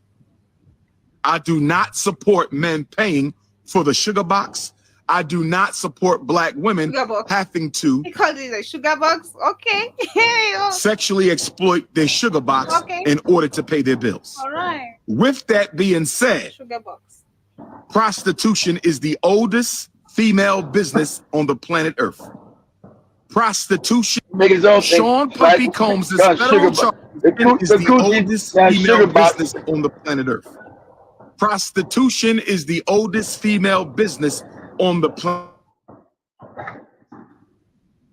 I do not support men paying for the sugar box. I do not support black women having to He called it a sugar box. Okay. sexually exploit their sugar box in order to pay their bills. All right. With that being said, Sugar box. prostitution is the oldest female business on the planet Earth. Prostitution. Sean Puffy Combs' federal charge is the oldest female business on the planet Earth. Prostitution is the oldest female business on the planet.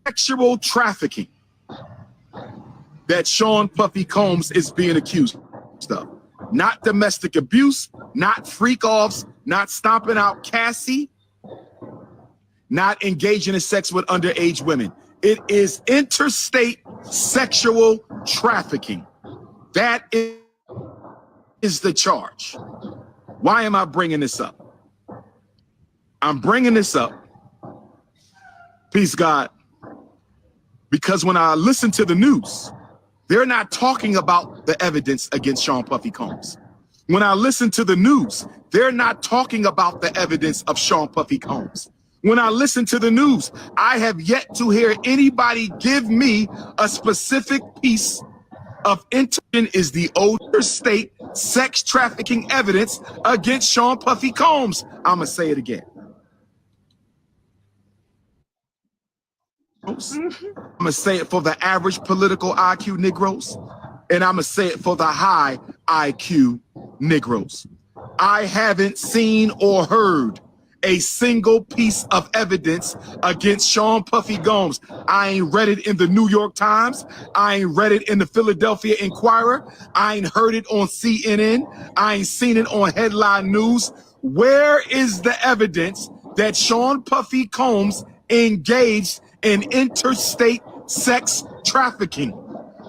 Sexual trafficking that Sean Puffy Combs is being accused of. Not domestic abuse, not freak-offs, not stomping out Cassie, not engaging in sex with underage women. It is interstate sexual trafficking. That is the charge. Why am I bringing this up? I'm bringing this up, peace God, because when I listen to the news, they're not talking about the evidence against Sean Puffy Combs. When I listen to the news, they're not talking about the evidence of Sean Puffy Combs. When I listen to the news, I have yet to hear anybody give me a specific piece of intention is the older state sex trafficking evidence against Sean Puffy Combs. I'm going to say it again. I'm going to say it for the average political IQ Negroes, and I'm going to say it for the high IQ Negroes. I haven't seen or heard a single piece of evidence against Sean Puffy Combs. I ain't read it in the New York Times. I ain't read it in the Philadelphia Inquirer. I ain't heard it on CNN. I ain't seen it on Headline News. Where is the evidence that Sean Puffy Combs engaged in interstate sex trafficking?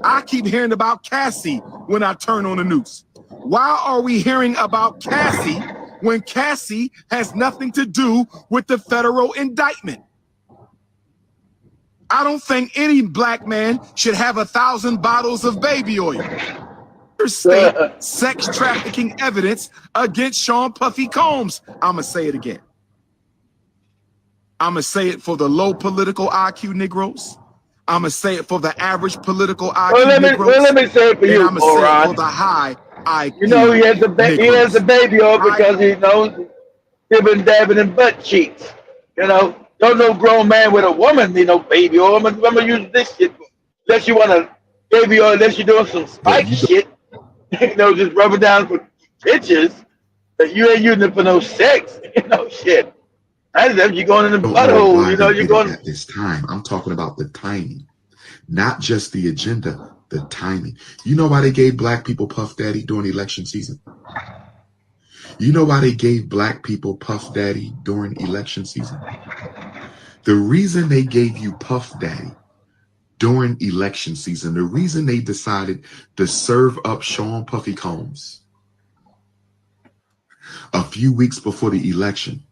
I keep hearing about Cassie when I turn on the news. Why are we hearing about Cassie when Cassie has nothing to do with the federal indictment? I don't think any black man should have 1,000 bottles of baby oil. Interstate sex trafficking evidence against Sean Puffy Combs. I'm going to say it again. I'm going to say it for the low political IQ Negroes. I'm going to say it for the average political IQ Negroes. Let me say it for you, I'm going to say it for the high IQ he has a baby oil because he knows dibbing, dabbing, and butt cheeks. Don't no grown man with a woman need no baby oil. I'm gonna use this shit unless you want a baby oil, unless you're doing some spike shit. Just rub it down for pictures. But you ain't using it for no sex. Shit. That's if you're going in the butthole. You're going at this time. I'm talking about the timing, not just the agenda. The timing. You know why they gave black people Puff Daddy during election season? You know why they gave black people Puff Daddy during election season? The reason they gave you Puff Daddy during election season, the reason they decided to serve up Sean Puffy Combs a few weeks before the election.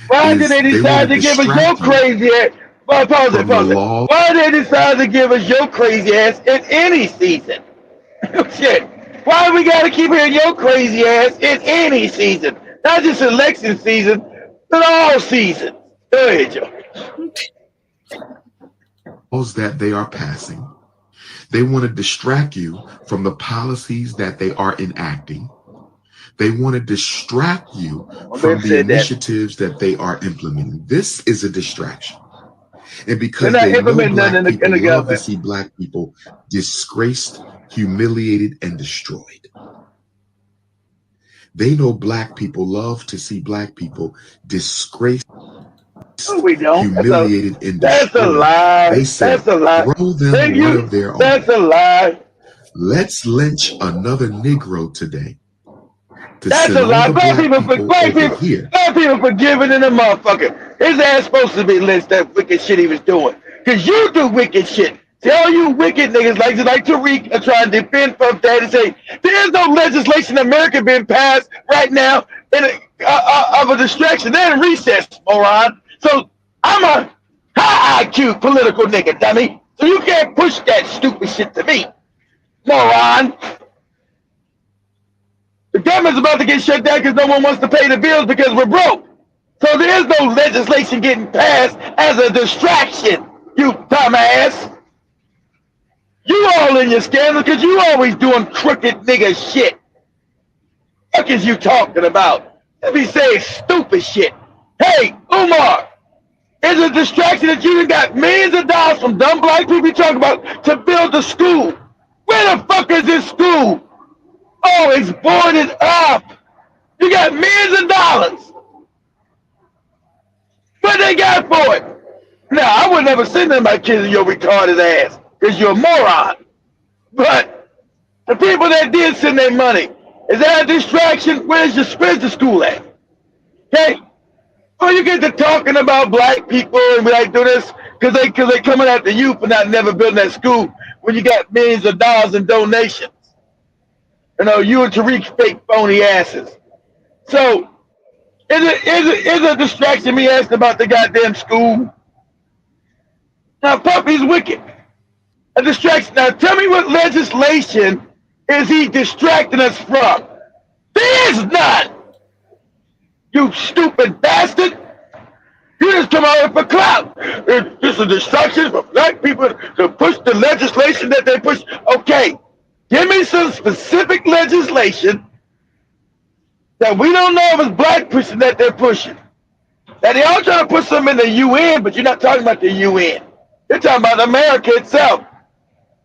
Why did they decide to give us your crazy ass? Pause it. Why did they decide to give us your crazy ass in any season? Shit. Why we gotta keep hearing your crazy ass in any season? Not just election season, but all seasons. Go ahead, Joe. That they are passing. They want to distract you from the policies that they are enacting. They want to distract you from the initiatives that they are implementing. This is a distraction. And because they know black people love to see black people disgraced, humiliated, and destroyed. They know black people love to see black people disgraced, No, we don't. humiliated, and That's a destroyed. lie. They said, That's a lie. throw them Thank one you. of their own. That's a lie. Let's lynch another Negro today to That's send a all lie. the Black people over here. black people forgiving in the motherfucker. His ass supposed to be lynched, that wicked shit he was doing. Cause you do wicked shit. See, all you wicked niggas like Tariq are trying to defend Puff Daddy, say there's no legislation in America being passed right now of a distraction. They're in recess, moron. So I'm a high IQ political nigga, dummy. So you can't push that stupid shit to me, moron. The government's about to get shut down because no one wants to pay the bills because we're broke. So there is no legislation getting passed as a distraction, you dumbass. You all in your scandal because you always doing crooked nigga shit. What is you talking about? Let me say stupid shit. Hey, Umar, it's a distraction that you got millions of dollars from dumb black people you talk about to build a school. Where the fuck is this school? Oh, it's boarded up. You got millions of dollars. What they got for it? Now, I would never send them my kids to your retarded ass because you're a moron. But the people that did send their money, is that a distraction? Where's the school at? Okay? Well, you get to talking about black people and be like, do this because they coming after you for not never building that school when you got millions of dollars in donations. You know, you and Tariq fake phony asses. So, is it a distraction me asking about the goddamn school? Now, Puppy's wicked. A distraction. Now, tell me what legislation is he distracting us from? There is none! You stupid bastard! You just come out here for clout. It's a distraction for black people to push the legislation that they push. Okay, give me some specific legislation that we don't know if it's black pushing that they're pushing. Now, they all trying to put something in the UN, but you're not talking about the UN. You're talking about America itself.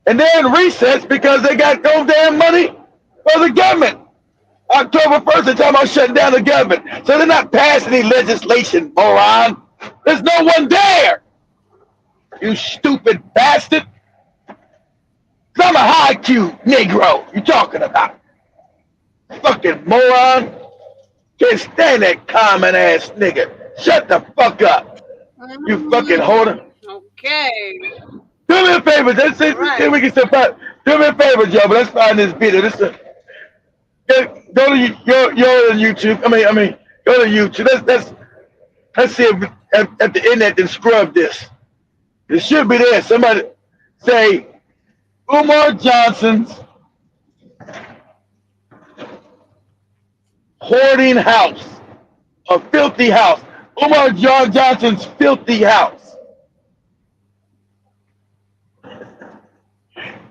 And they're in recess because they got goddamn money for the government. October 1st, they're talking about shutting down the government. So they're not passing any legislation, moron. There's no one there. You stupid bastard. I'm a high Q Negro you talking about. Fucking moron. Can't stand that common ass nigga. Shut the fuck up. You fucking hoarder. Okay. Do me a favor. Let's see if we can step out. Do me a favor, Joe, but let's find this video. Go to your YouTube. I mean, go to YouTube. Let's see if at the internet can scrub this. It should be there. Somebody say Umar Johnson's hoarding house, a filthy house. Umar Johnson's filthy house.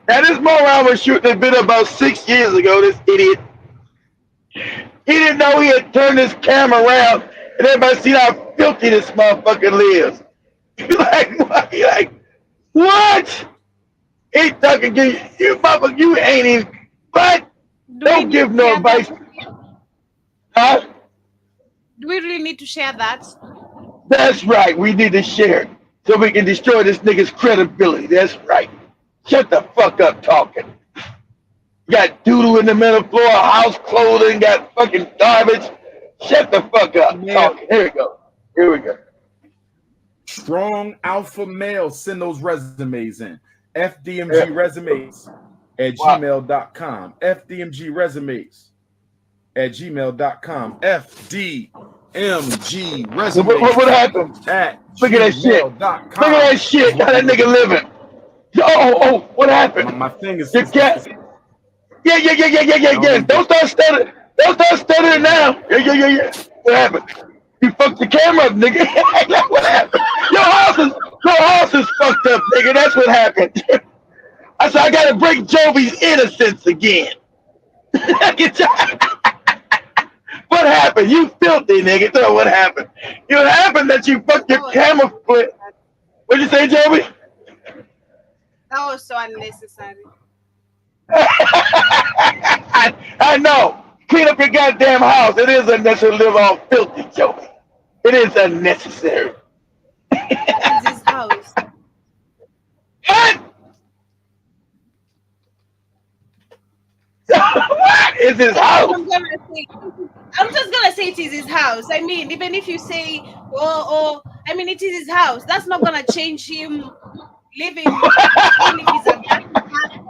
Now this moron was shooting this video about 6 years ago, this idiot. He didn't know he had turned his camera around and everybody seen how filthy this motherfucker lives. You're like, what? You're like, what? He talking to you, motherfucker, you ain't even, what? Don't give no advice. Huh? Do we really need to share that? That's right. We need to share it so we can destroy this nigga's credibility. That's right. Shut the fuck up talking. Got doodle in the middle floor, house clothing, got fucking garbage. Shut the fuck up talking. Here we go. Here we go. Strong alpha male, send those resumes in. FDMG resumes at gmail.com. FDMG resumes at gmail.com. FDMG resumes. What happened? Look at that shit. Look at that shit. How that nigga living. Oh, what happened? My thing is. Yeah. Don't start stuttering. Don't start stuttering now. Yeah. What happened? You fucked the camera up, nigga. What happened? Your house is fucked up, nigga. That's what happened. I said I gotta break Jovi's innocence again. What happened? You filthy nigga. So what happened? It happened that you fucked your camera split. What'd you say, Jovi? That was so unnecessary. I know. Clean up your goddamn house. It is unnecessary to live all filthy, Joey. It is unnecessary. It's his house. What? What is his house? I'm just gonna say it is his house. I mean, even if you say, I mean, it is his house. That's not gonna change him living. Even if he's a dirty person,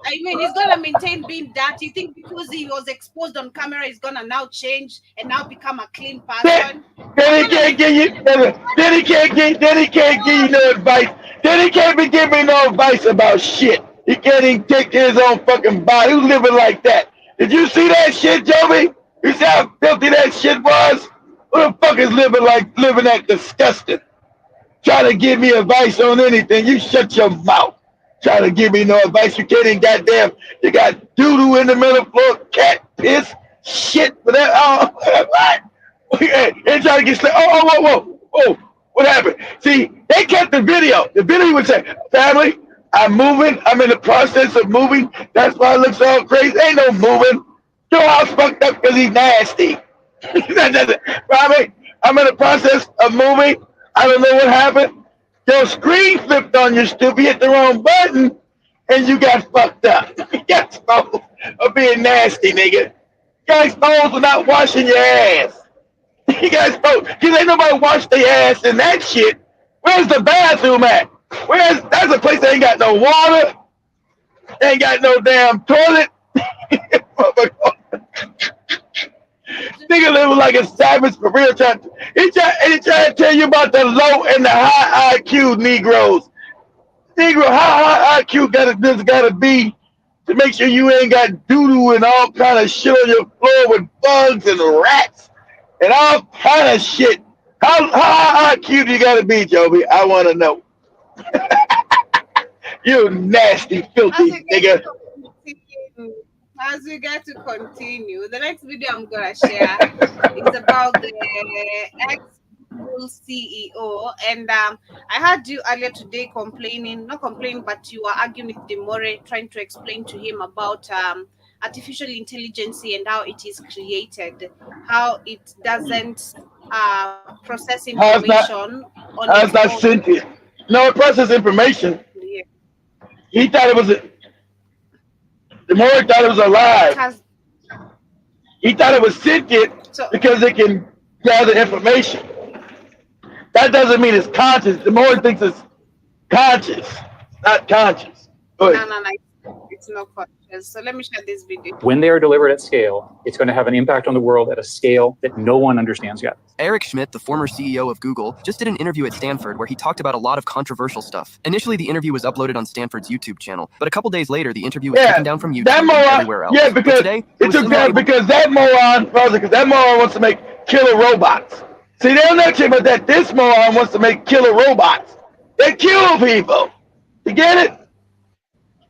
I mean, he's gonna maintain being dirty. You think because he was exposed on camera, he's gonna now change and now become a clean person? Then he can't give you. Then he can't give you no advice. Then he can't be giving no advice about shit. He can't even take care of his own fucking body. Who's living like that? Did you see that shit, Joey? You see how filthy that shit was? Who the fuck is living that disgusting? Try to give me advice on anything. You shut your mouth. Try to give me no advice. You can't even goddamn. You got doo-doo in the middle of the floor, cat piss, shit. But that, what? And try to get slick. Whoa. What happened? See, they kept the video. The video would say, family, I'm moving. I'm in the process of moving. That's why it looks all crazy. Ain't no moving. Your house fucked up because he's nasty. Probably, I'm in the process of moving. I don't know what happened. Your screen flipped on you, stupid. You hit the wrong button, and you got fucked up. You got exposed of being nasty, nigga. You got exposed for not washing your ass. You got exposed because ain't nobody washed their ass in that shit. Where's the bathroom at? That's a place that ain't got no water, ain't got no damn toilet. Nigga living like a savage for real. He trying to tell you about the low and the high IQ Negroes. Negro, how high IQ gotta be to make sure you ain't got doo-doo and all kind of shit on your floor with bugs and rats and all kind of shit. How high IQ do you gotta be, Joby? I want to know. You nasty, filthy nigga. As we get to continue, the next video I'm gonna share is about the ex-Google CEO, and I heard you earlier today not complaining, but you were arguing with Demore, trying to explain to him about artificial intelligence and how it is created, how it doesn't process information on How's its not own. sentient? No, it processes information. Yeah. He thought it was the more he thought it was alive. He thought it was sentient because it can gather information. That doesn't mean it's conscious. The more he thinks it's conscious, not conscious. No, it's not conscious. So let me share this video. When they are delivered at scale, it's going to have an impact on the world at a scale that no one understands yet. Eric Schmidt, the former CEO of Google, just did an interview at Stanford where he talked about a lot of controversial stuff. Initially, the interview was uploaded on Stanford's YouTube channel, but a couple days later, the interview was taken down from YouTube and everywhere else. Yeah, because that moron wants to make killer robots. See, they don't know shit about that. This moron wants to make killer robots. They kill people. You get it?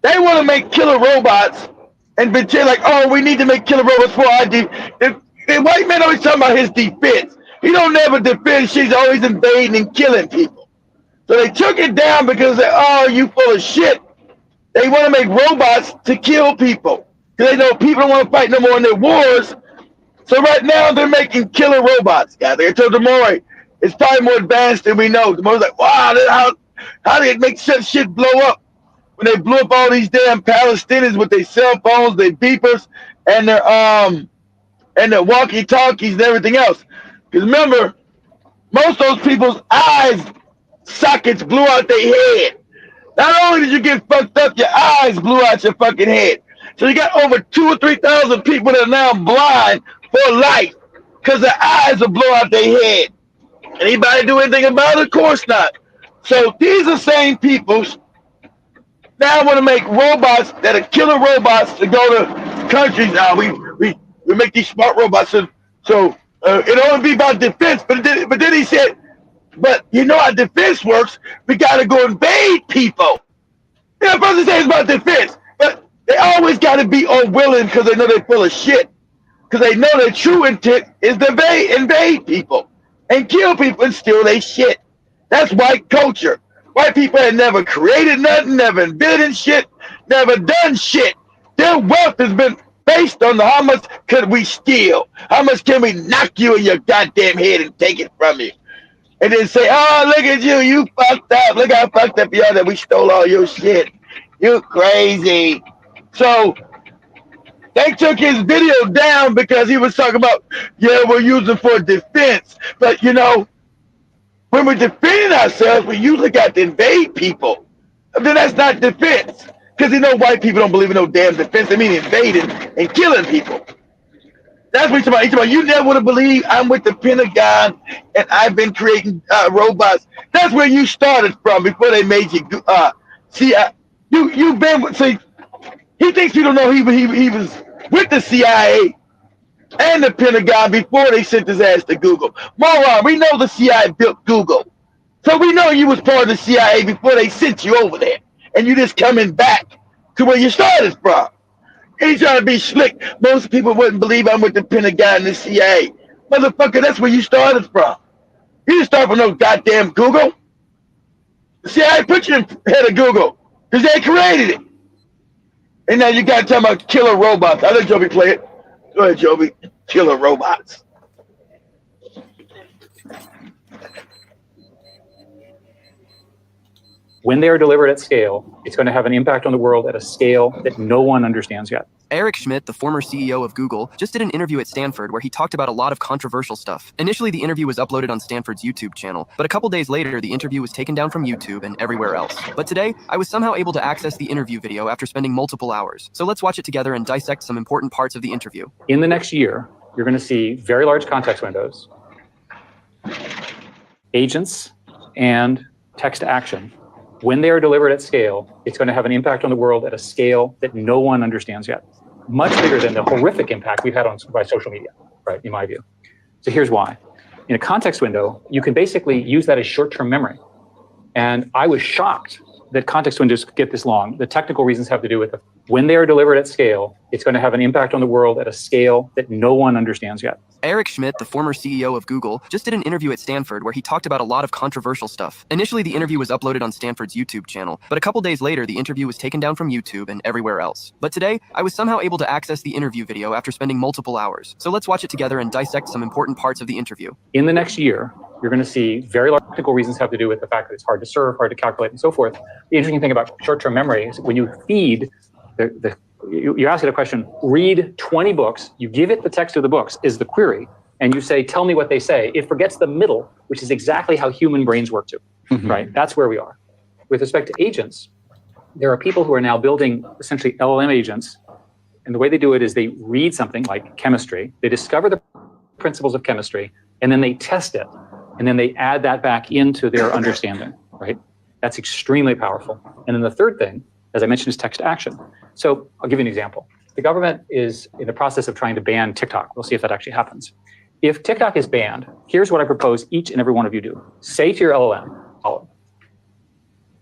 They want to make killer robots and pretend like, oh, we need to make killer robots for our the white man always talking about his defense. He don't never defend. She's always invading and killing people. So they took it down because they, oh, you full of shit. They want to make robots to kill people because they know people don't want to fight no more in their wars. So right now they're making killer robots. Yeah, they told Demore it's probably more advanced than we know. Demore's like, wow, how did it make such shit blow up? When they blew up all these damn Palestinians with their cell phones, their beepers, and their walkie-talkies and everything else. Because remember, most of those people's eyes sockets blew out their head. Not only did you get fucked up, your eyes blew out your fucking head. So you got over 2,000 or 3,000 people that are now blind for life because their eyes will blow out their head. Anybody do anything about it? Of course not. So these are the same people now want to make robots that are killer robots to go to countries. Now we make these smart robots, so it only be about defense. But then he said, but you know how defense works. We got to go invade people. Yeah, first he says it's about defense, but they always got to be unwilling because they know they're full of shit. Because they know their true intent is to invade people and kill people and steal their shit. That's white culture. White people had never created nothing, never invented shit, never done shit. Their wealth has been based on how much could we steal? How much can we knock you in your goddamn head and take it from you? and then say, "Oh, look at you, you fucked up. Look how fucked up you are that we stole all your shit. You crazy." So they took his video down because he was talking about, yeah, we're using for defense. But you know, when we're defending ourselves, we usually got to invade people. Then that's not defense. Because you know white people don't believe in no damn defense. They mean invading and killing people. That's what he's talking about. You never would have believed I'm with the Pentagon and I've been creating robots. That's where you started from before they made you. You've been with. See, he thinks people know he was with the CIA and the Pentagon before they sent his ass to Google. Moron, we know the CIA built Google, so we know you was part of the CIA before they sent you over there, and you just coming back to where you started from. He's trying to be slick. Most people wouldn't believe I'm with the Pentagon and the CIA. Motherfucker, that's where you started from. You didn't start from no goddamn Google. The CIA put you in head of Google because they created it. And now you got to talk about killer robots. I let Joby play it. Go ahead, Joby. Killer robots. When they are delivered at scale, it's going to have an impact on the world at a scale that no one understands yet. Eric Schmidt, the former CEO of Google, just did an interview at Stanford where he talked about a lot of controversial stuff. Initially, the interview was uploaded on Stanford's YouTube channel, but a couple days later, the interview was taken down from YouTube and everywhere else. But today, I was somehow able to access the interview video after spending multiple hours. So let's watch it together and dissect some important parts of the interview. In the next year, you're going to see very large context windows, agents, and text to action. When they are delivered at scale, it's going to have an impact on the world at a scale that no one understands yet. Much bigger than the horrific impact we've had by social media, right, in my view. So here's why. In a context window, you can basically use that as short-term memory. And I was shocked that context windows get this long. The technical reasons have to do with when they are delivered at scale, it's going to have an impact on the world at a scale that no one understands yet. Eric Schmidt, the former CEO of Google, just did an interview at Stanford where he talked about a lot of controversial stuff. Initially, the interview was uploaded on Stanford's YouTube channel, but a couple days later, the interview was taken down from YouTube and everywhere else. But today, I was somehow able to access the interview video after spending multiple hours. So let's watch it together and dissect some important parts of the interview. In the next year, you're going to see very large technical reasons have to do with the fact that it's hard to serve, hard to calculate, and so forth. The interesting thing about short-term memory is when you feed you're asking a question, read 20 books, you give it the text of the books is the query, and you say, tell me what they say. It forgets the middle, which is exactly how human brains work too, right? That's where we are. With respect to agents, there are people who are now building essentially LLM agents, and the way they do it is they read something like chemistry, they discover the principles of chemistry, and then they test it, and then they add that back into their understanding, right? That's extremely powerful. And then the third thing, as I mentioned, is text to action. So I'll give you an example. The government is in the process of trying to ban TikTok. We'll see if that actually happens. If TikTok is banned, here's what I propose each and every one of you do. Say to your LLM, follow.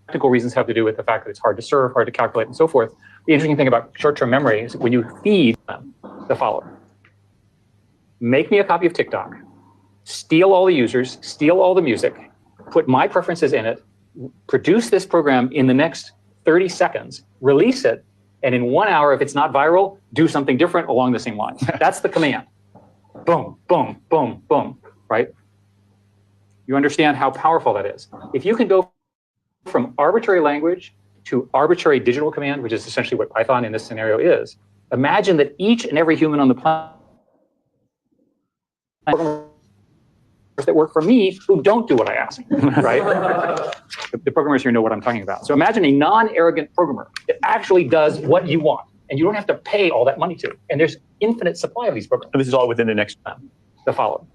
Technical reasons have to do with the fact that it's hard to serve, hard to calculate, and so forth. The interesting thing about short-term memory is when you feed them the following. Make me a copy of TikTok, steal all the users, steal all the music, put my preferences in it, produce this program in the next 30 seconds, release it, and in 1 hour, if it's not viral, do something different along the same lines. That's the command. Boom, boom, boom, boom, right? You understand how powerful that is. If you can go from arbitrary language to arbitrary digital command, which is essentially what Python in this scenario is, imagine that each and every human on the planet that work for me who don't do what I ask, right? The programmers here know what I'm talking about. So imagine a non-arrogant programmer that actually does what you want, and you don't have to pay all that money to. And there's infinite supply of these programs. This is all within the next the following.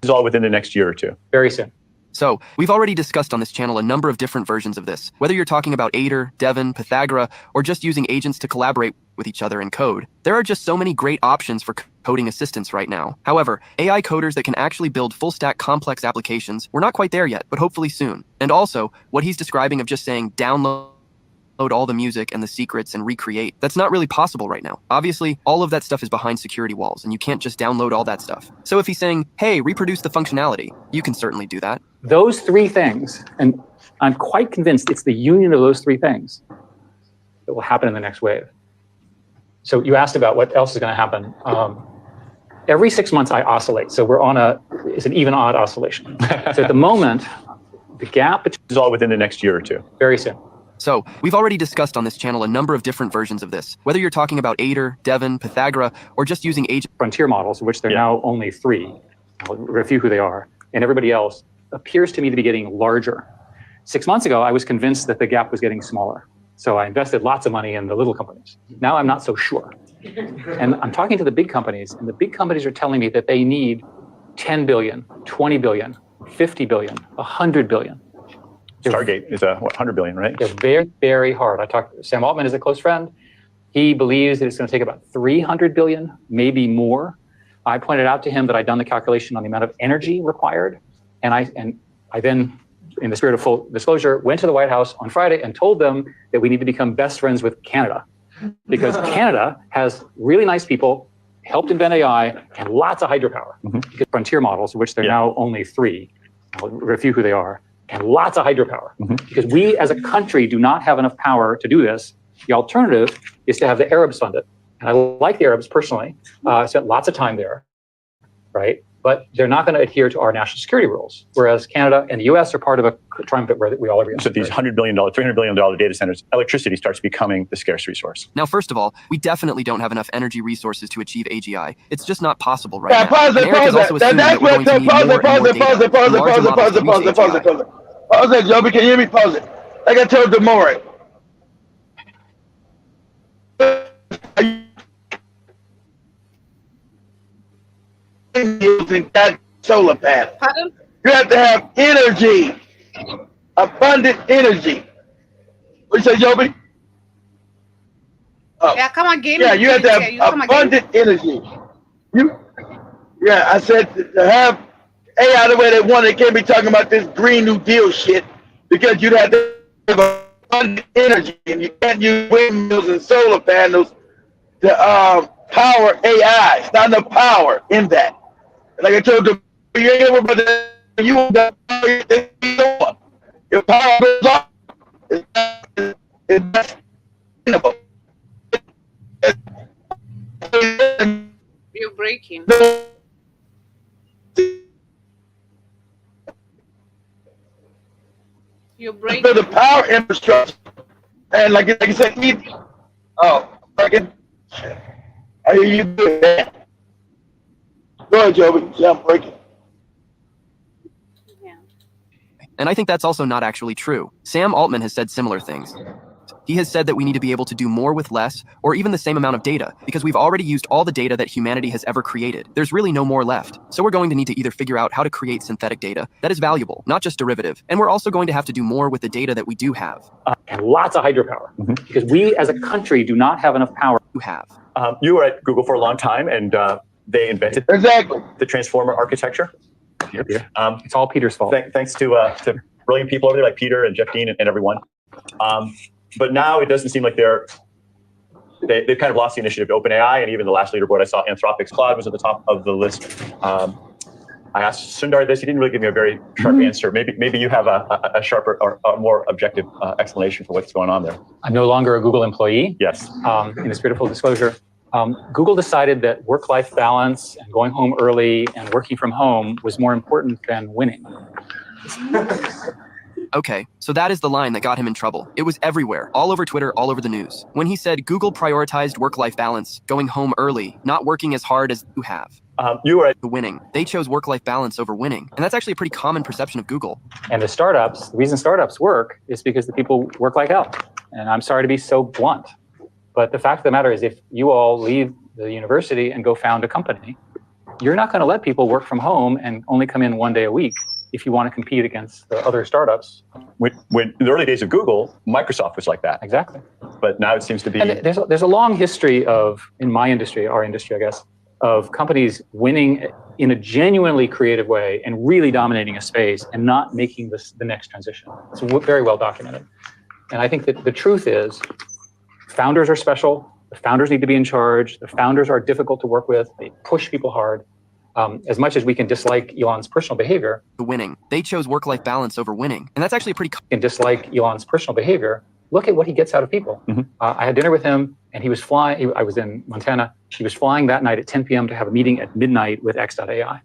This is all within the next year or two. Very soon. So, we've already discussed on this channel a number of different versions of this. Whether you're talking about Aider, Devin, Pythagora, or just using agents to collaborate with each other in code, there are just so many great options for coding assistance right now. However, AI coders that can actually build full-stack complex applications, we're not quite there yet, but hopefully soon. And also, what he's describing of just saying download all the music and the secrets and recreate, that's not really possible right now. Obviously, all of that stuff is behind security walls, and you can't just download all that stuff. So if he's saying, hey, reproduce the functionality, you can certainly do that. Those three things, and I'm quite convinced it's the union of those three things that will happen in the next wave. So you asked about what else is going to happen. every 6 months I oscillate. So we're on it's an even odd oscillation. So at the moment, the gap is all within the next year or two. Very soon. So, we've already discussed on this channel a number of different versions of this, whether you're talking about Aider, Devon, Pythagora, or just using agent frontier models, of which there are now only 3. I'll review who they are. And everybody else appears to me to be getting larger. 6 months ago, I was convinced that the gap was getting smaller. So I invested lots of money in the little companies. Now I'm not so sure. And I'm talking to the big companies, and the big companies are telling me that they need 10 billion, 20 billion, 50 billion, 100 billion. Stargate is 100 billion, right? They're very, very hard. Sam Altman is a close friend. He believes that it's going to take about 300 billion, maybe more. I pointed out to him that I'd done the calculation on the amount of energy required. And I then, in the spirit of full disclosure, went to the White House on Friday and told them that we need to become best friends with Canada. Because Canada has really nice people, helped invent AI, and lots of hydropower. Because frontier models, of which there are now only 3. I'll review who they are. And lots of hydropower. Because we as a country do not have enough power to do this. The alternative is to have the Arabs fund it. And I like the Arabs personally. I spent lots of time there, right? But they're not going to adhere to our national security rules. Whereas Canada and the US are part of a triumvirate where we all agree on. So these $100 billion, $300 billion data centers, electricity starts becoming the scarce resource. Now, first of all, we definitely don't have enough energy resources to achieve AGI. It's just not possible right now. Pause it. Pause it, Joby. Can you hear me? Pause it. Like I told Demore. Using that solar panel. Pardon? You have to have energy, abundant energy. What you say, Joby? Yeah, come again. Yeah, you have to have abundant energy. I said to have AI the way they want it, can't be talking about this Green New Deal shit because you'd have to have abundant energy, and you can't use windmills and solar panels to power AI. It's not enough power in that. Like I told you, you ain't ever about that. You want that power. Your power goes up. It's not sustainable. You're breaking. You're breaking. For the power infrastructure, and like you said, fucking. I hear you do that. Go ahead, Joby. Yeah, I'm breaking. And I think that's also not actually true. Sam Altman has said similar things. He has said that we need to be able to do more with less, or even the same amount of data, because we've already used all the data that humanity has ever created. There's really no more left. So we're going to need to either figure out how to create synthetic data that is valuable, not just derivative, and we're also going to have to do more with the data that we do have. And lots of hydropower, because we as a country do not have enough power to have. You were at Google for a long time, and they invented the transformer architecture. It's all Peter's fault. Thanks to brilliant people over there like Peter and Jeff Dean and everyone. But now it doesn't seem like they've kind of lost the initiative to OpenAI, and even the last leaderboard I saw, Anthropic's Claude was at the top of the list. I asked Sundar this; he didn't really give me a very sharp answer. Maybe you have a sharper or a more objective explanation for what's going on there. I'm no longer a Google employee. Yes. In the spirit of full disclosure, Google decided that work-life balance and going home early and working from home was more important than winning. Okay, so that is the line that got him in trouble. It was everywhere, all over Twitter, all over the news. When he said Google prioritized work-life balance, going home early, not working as hard as you have. You were winning. They chose work-life balance over winning. And that's actually a pretty common perception of Google. And the reason startups work is because the people work like hell. And I'm sorry to be so blunt, but the fact of the matter is if you all leave the university and go found a company, you're not going to let people work from home and only come in one day a week if you want to compete against the other startups. When in the early days of Google, Microsoft was like that. Exactly. But now it seems to be... And there's a long history of, in my industry, our industry, I guess, of companies winning in a genuinely creative way and really dominating a space and not making the next transition. It's very well documented. And I think that the truth is, founders are special. The founders need to be in charge. The founders are difficult to work with. They push people hard. As much as we can dislike Elon's personal behavior. Winning. They chose work-life balance over winning. And that's actually a pretty... Can dislike Elon's personal behavior. look at what he gets out of people. I had dinner with him, and he was flying. I was in Montana. He was flying that night at 10 p.m. to have a meeting at midnight with X.AI.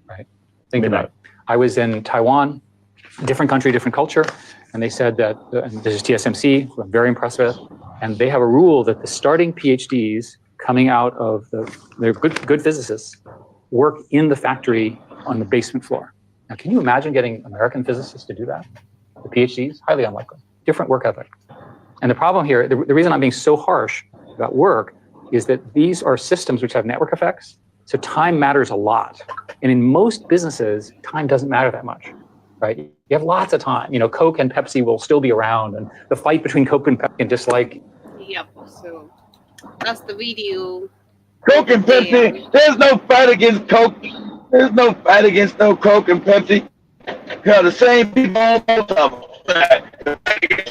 Right? Think about it. I was in Taiwan, different country, different culture, and they said that, and this is TSMC, who I'm very impressed with, and they have a rule that the starting PhDs coming out of they're good physicists, work in the factory on the basement floor. Now, can you imagine getting American physicists to do that? The PhDs? Highly unlikely. Different work ethic. And the problem here, the reason I'm being so harsh about work is that these are systems which have network effects, so time matters a lot. And in most businesses, time doesn't matter that much, right? You have lots of time. You know, Coke and Pepsi will still be around, and the fight between Coke and Pepsi and dislike. Yep, so that's the video. Coke and Pepsi, there's no fight against Coke. There's no fight against no Coke and Pepsi. Because the same people on both of them.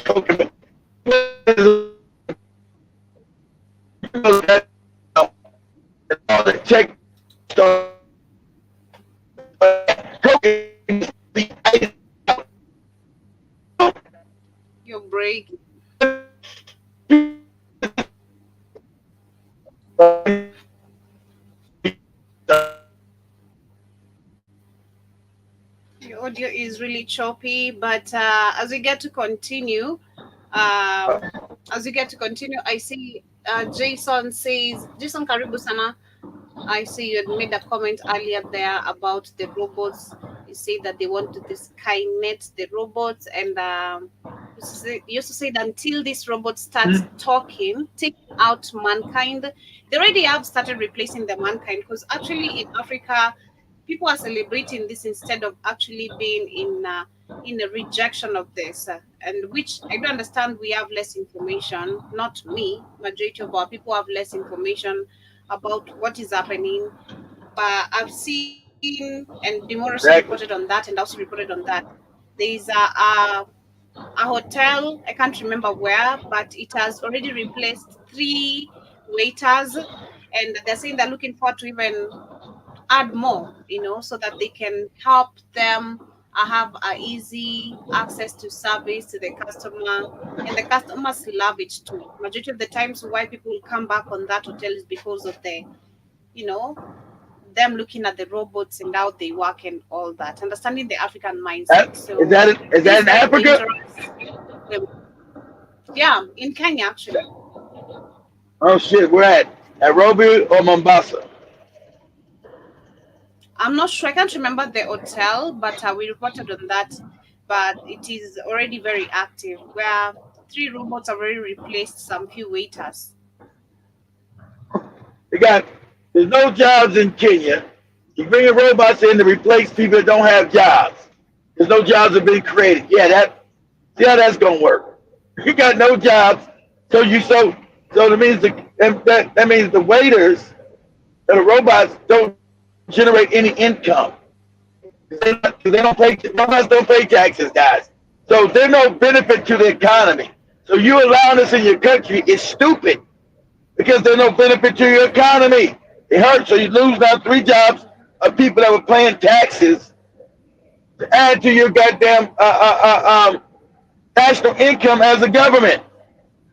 Coke and Pepsi. All the tech stuff. Coke and Pepsi. Your break. Your audio is really choppy, but as we get to continue, I see Jason says, Jason Karibu Sana, I see you had made a comment earlier there about the robots. You say that they want to Skynet the robots, and you also said until these robots start talking, taking out mankind, they already have started replacing the mankind, because actually in Africa, people are celebrating this instead of actually being in a rejection of this, and which I do understand we have less information. Not me, majority of our people have less information about what is happening. But I've seen, and Demoros reported on that, and also reported on that. There is a hotel, I can't remember where, but it has already replaced 3 waiters, and they're saying they're looking forward to even add more, so that they can help them have a easy access to service to the customer, and the customers love it too. Majority of the times why people come back on that hotel is because of the, them looking at the robots and how they work and all that, understanding the African mindset. So is that in Africa? Yeah, in Kenya actually. Oh shit, where at Nairobi or Mombasa? I'm not sure. I can't remember the hotel, but we reported on that. But it is already very active, where 3 robots have already replaced some few waiters. There's no jobs in Kenya. You bring robots in to replace people that don't have jobs. There's no jobs that have been created. See how that's gonna work. You got no jobs, so that means that means the waiters and the robots don't generate any income. Robots don't pay taxes, guys. So there's no benefit to the economy. So you allowing this in your country is stupid, because there's no benefit to your economy. It hurts. So you lose now 3 jobs of people that were paying taxes to add to your goddamn national income as a government.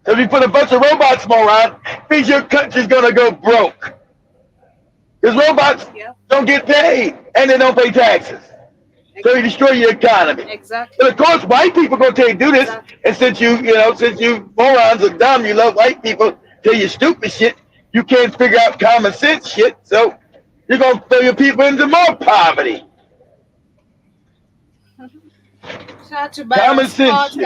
So if you put a bunch of robots more around, it means your country's gonna go broke. Because robots don't get paid and they don't pay taxes. So you destroy your economy. Exactly. But of course, white people gonna tell you do this. And since you morons are dumb, you love white people, tell you stupid shit, you can't figure out common sense shit. So you're gonna throw your people into more poverty. Common sense.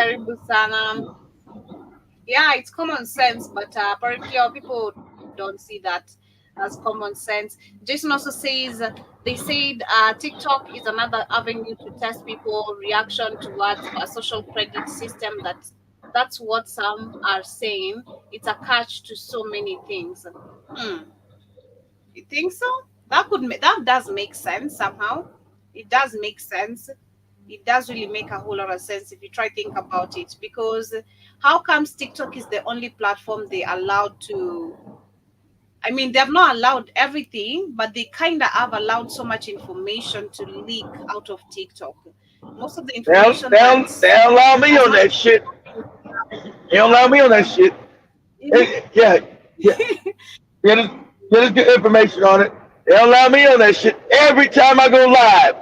Yeah, it's common sense, but apparently our people don't see that as common sense. Jason also says they said TikTok is another avenue to test people reaction towards a social credit system. That's what some are saying. It's a catch to so many things. You think so? That does make sense somehow. It does make sense. It does really make a whole lot of sense if you try to think about it, because how comes TikTok is the only platform they allowed to, I mean, they have not allowed everything, but they kind of have allowed so much information to leak out of TikTok. Most of the information they allow me on that shit. They don't allow me on that shit. Yeah. Just get information on it. They don't allow me on that shit. Every time I go live,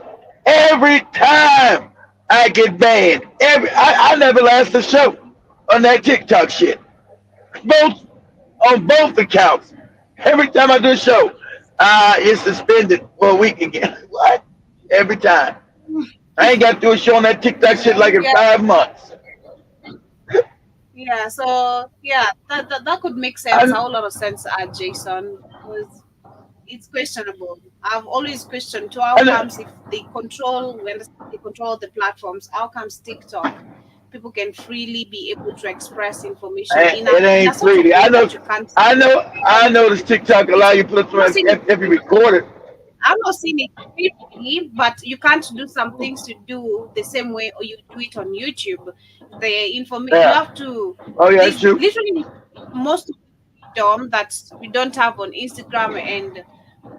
every time I get banned. I never last a show on that TikTok shit. On both accounts. Every time I do a show, it's suspended for a week again. What? Every time. I ain't got to do a show on that TikTok shit like in 5 months. Yeah, so yeah, that could make sense, a whole lot of sense, Jason. Because it's questionable. I've always questioned how comes if they control the platforms, how comes TikTok people can freely be able to express information It ain't freely. I know this TikTok allow you to put it if you record it. I'm not saying it freely, but you can't do some things to do the same way or you do it on YouTube. The information you have to. Oh yeah, it's true. Literally, most of the freedom that we don't have on Instagram and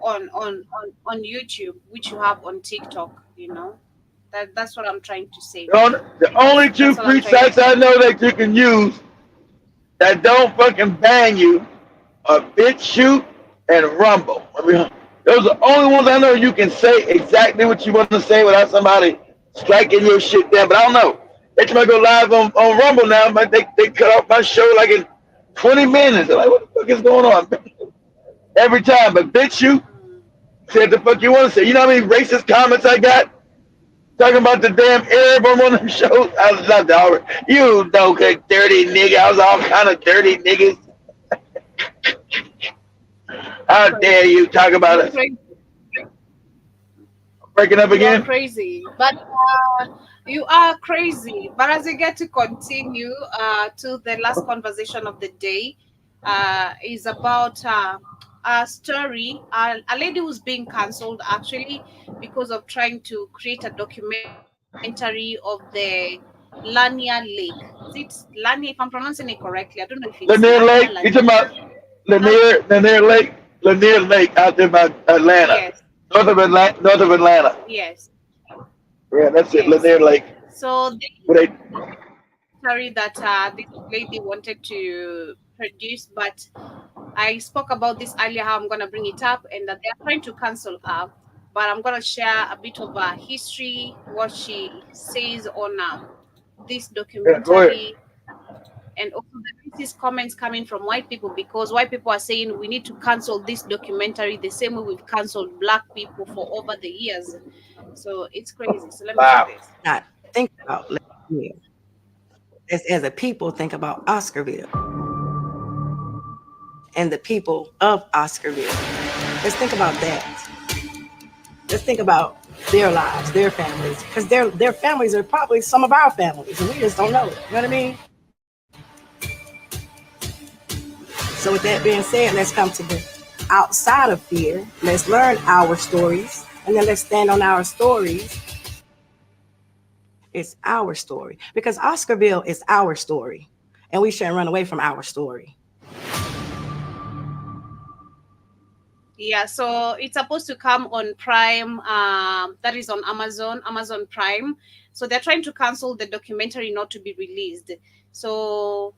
on YouTube, which you have on TikTok. You know, that's what I'm trying to say. The only two free sites I know that you can use that don't fucking ban you are BitChute and Rumble. I mean, those are the only ones I know you can say exactly what you want to say without somebody striking your shit down. But I don't know. They might go live on Rumble now, but they cut off my show like in 20 minutes. They're like, what the fuck is going on? Every time. But BitChute, say what the fuck you want to say. You know how many racist comments I got? Talking about the damn Arab on one of them shows. I was not the you know, dirty nigga. I was all kind of dirty niggas. How dare you talk about it? Breaking up again? You're crazy. But you are crazy. But as we get to continue to the last conversation of the day, is about a story, a lady who's being cancelled actually because of trying to create a documentary of the Lanier Lake. Is it Lanier? If I'm pronouncing it correctly, I don't know if it's Lanier Lake. You talking about Lanier Lake out there by Atlanta. Yes. North of Atlanta. Yes. Yeah, that's it. Lanier Lake. So sorry that this lady wanted to produce, but I spoke about this earlier, how I'm going to bring it up, and that they're trying to cancel her. But I'm going to share a bit of her history, what she says on this documentary, and also the racist comments coming from white people, because white people are saying we need to cancel this documentary the same way we've canceled black people for over the years. So it's crazy. So let me do this. Not think about as a people, think about Oscarville and the people of Oscarville. Let's think about that. Let's think about their lives, their families, because their families are probably some of our families, and we just don't know it. You know what I mean? So with that being said, let's come to the outside of fear. Let's learn our stories, and then let's stand on our stories. It's our story, because Oscarville is our story, and we shouldn't run away from our story. Yeah, so it's supposed to come on Prime, that is on Amazon Prime. So they're trying to cancel the documentary not to be released. So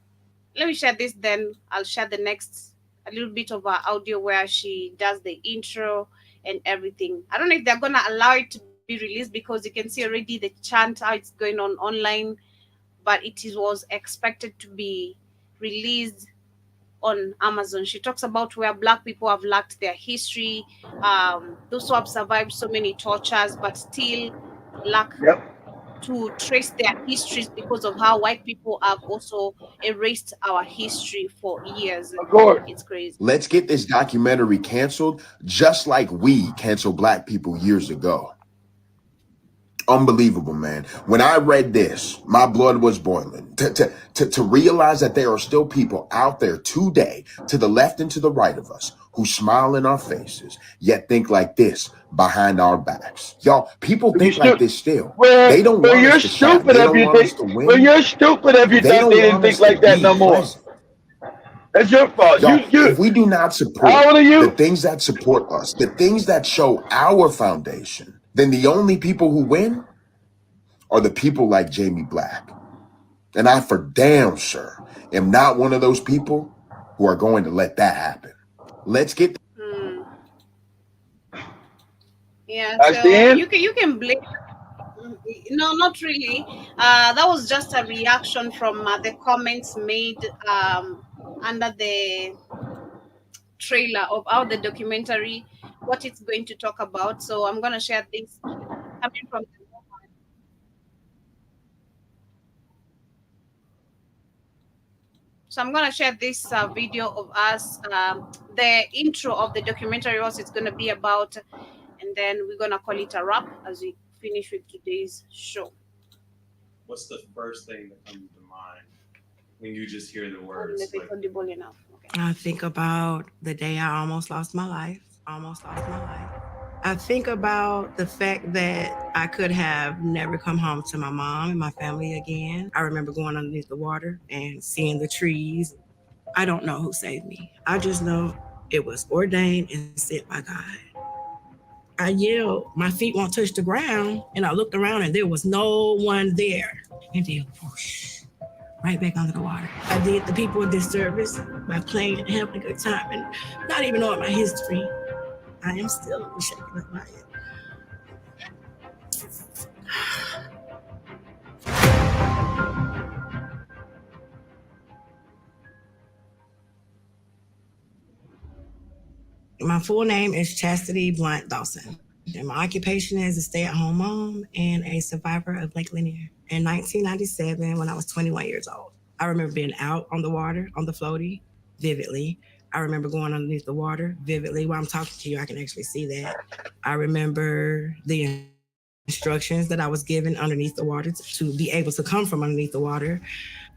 let me share this, then I'll share the next, a little bit of her audio where she does the intro and everything. I don't know if they're going to allow it to be released, because you can see already the chant, how it's going on online, but was expected to be released on Amazon. She talks about where black people have lacked their history, those who have survived so many tortures but still lack to trace their histories because of how white people have also erased our history for years. Of course. It's crazy. Let's get this documentary canceled, just like we canceled black people years ago. Unbelievable, man. When I read this, my blood was boiling. To realize that there are still people out there today, to the left and to the right of us, who smile in our faces, yet think like this behind our backs. Y'all, people think like this still. They don't want us to shout. They don't want us to win. Well, you're stupid if you think they didn't think like that no more. That's your fault. If we do not support the things that support us, the things that show our foundation, then the only people who win are the people like Jamie Black. And I for damn sure am not one of those people who are going to let that happen. Let's get. Yeah, so you can blame. No, not really. That was just a reaction from the comments made under the trailer of how the documentary, what it's going to talk about. So I'm going to share this coming from the woman. So I'm going to share this video of us, the intro of the documentary, what it's going to be about, and then we're going to call it a wrap as we finish with today's show. What's the first thing that comes to mind when you just hear the words? If it's audible enough. Okay. I think about the day I almost lost my life. I think about the fact that I could have never come home to my mom and my family again. I remember going underneath the water and seeing the trees. I don't know who saved me. I just know it was ordained and sent by God. I yelled, my feet won't touch the ground, and I looked around and there was no one there. And then whoosh, right back under the water. I did the people a disservice by playing and having a good time and not even knowing my history. I am still a little shaken up by it. My full name is Chastity Blunt Dawson, and my occupation is a stay-at-home mom and a survivor of Lake Lanier. In 1997, when I was 21 years old, I remember being out on the water, on the floaty, vividly. I remember going underneath the water vividly. While I'm talking to you, I can actually see that. I remember the instructions that I was given underneath the water to be able to come from underneath the water.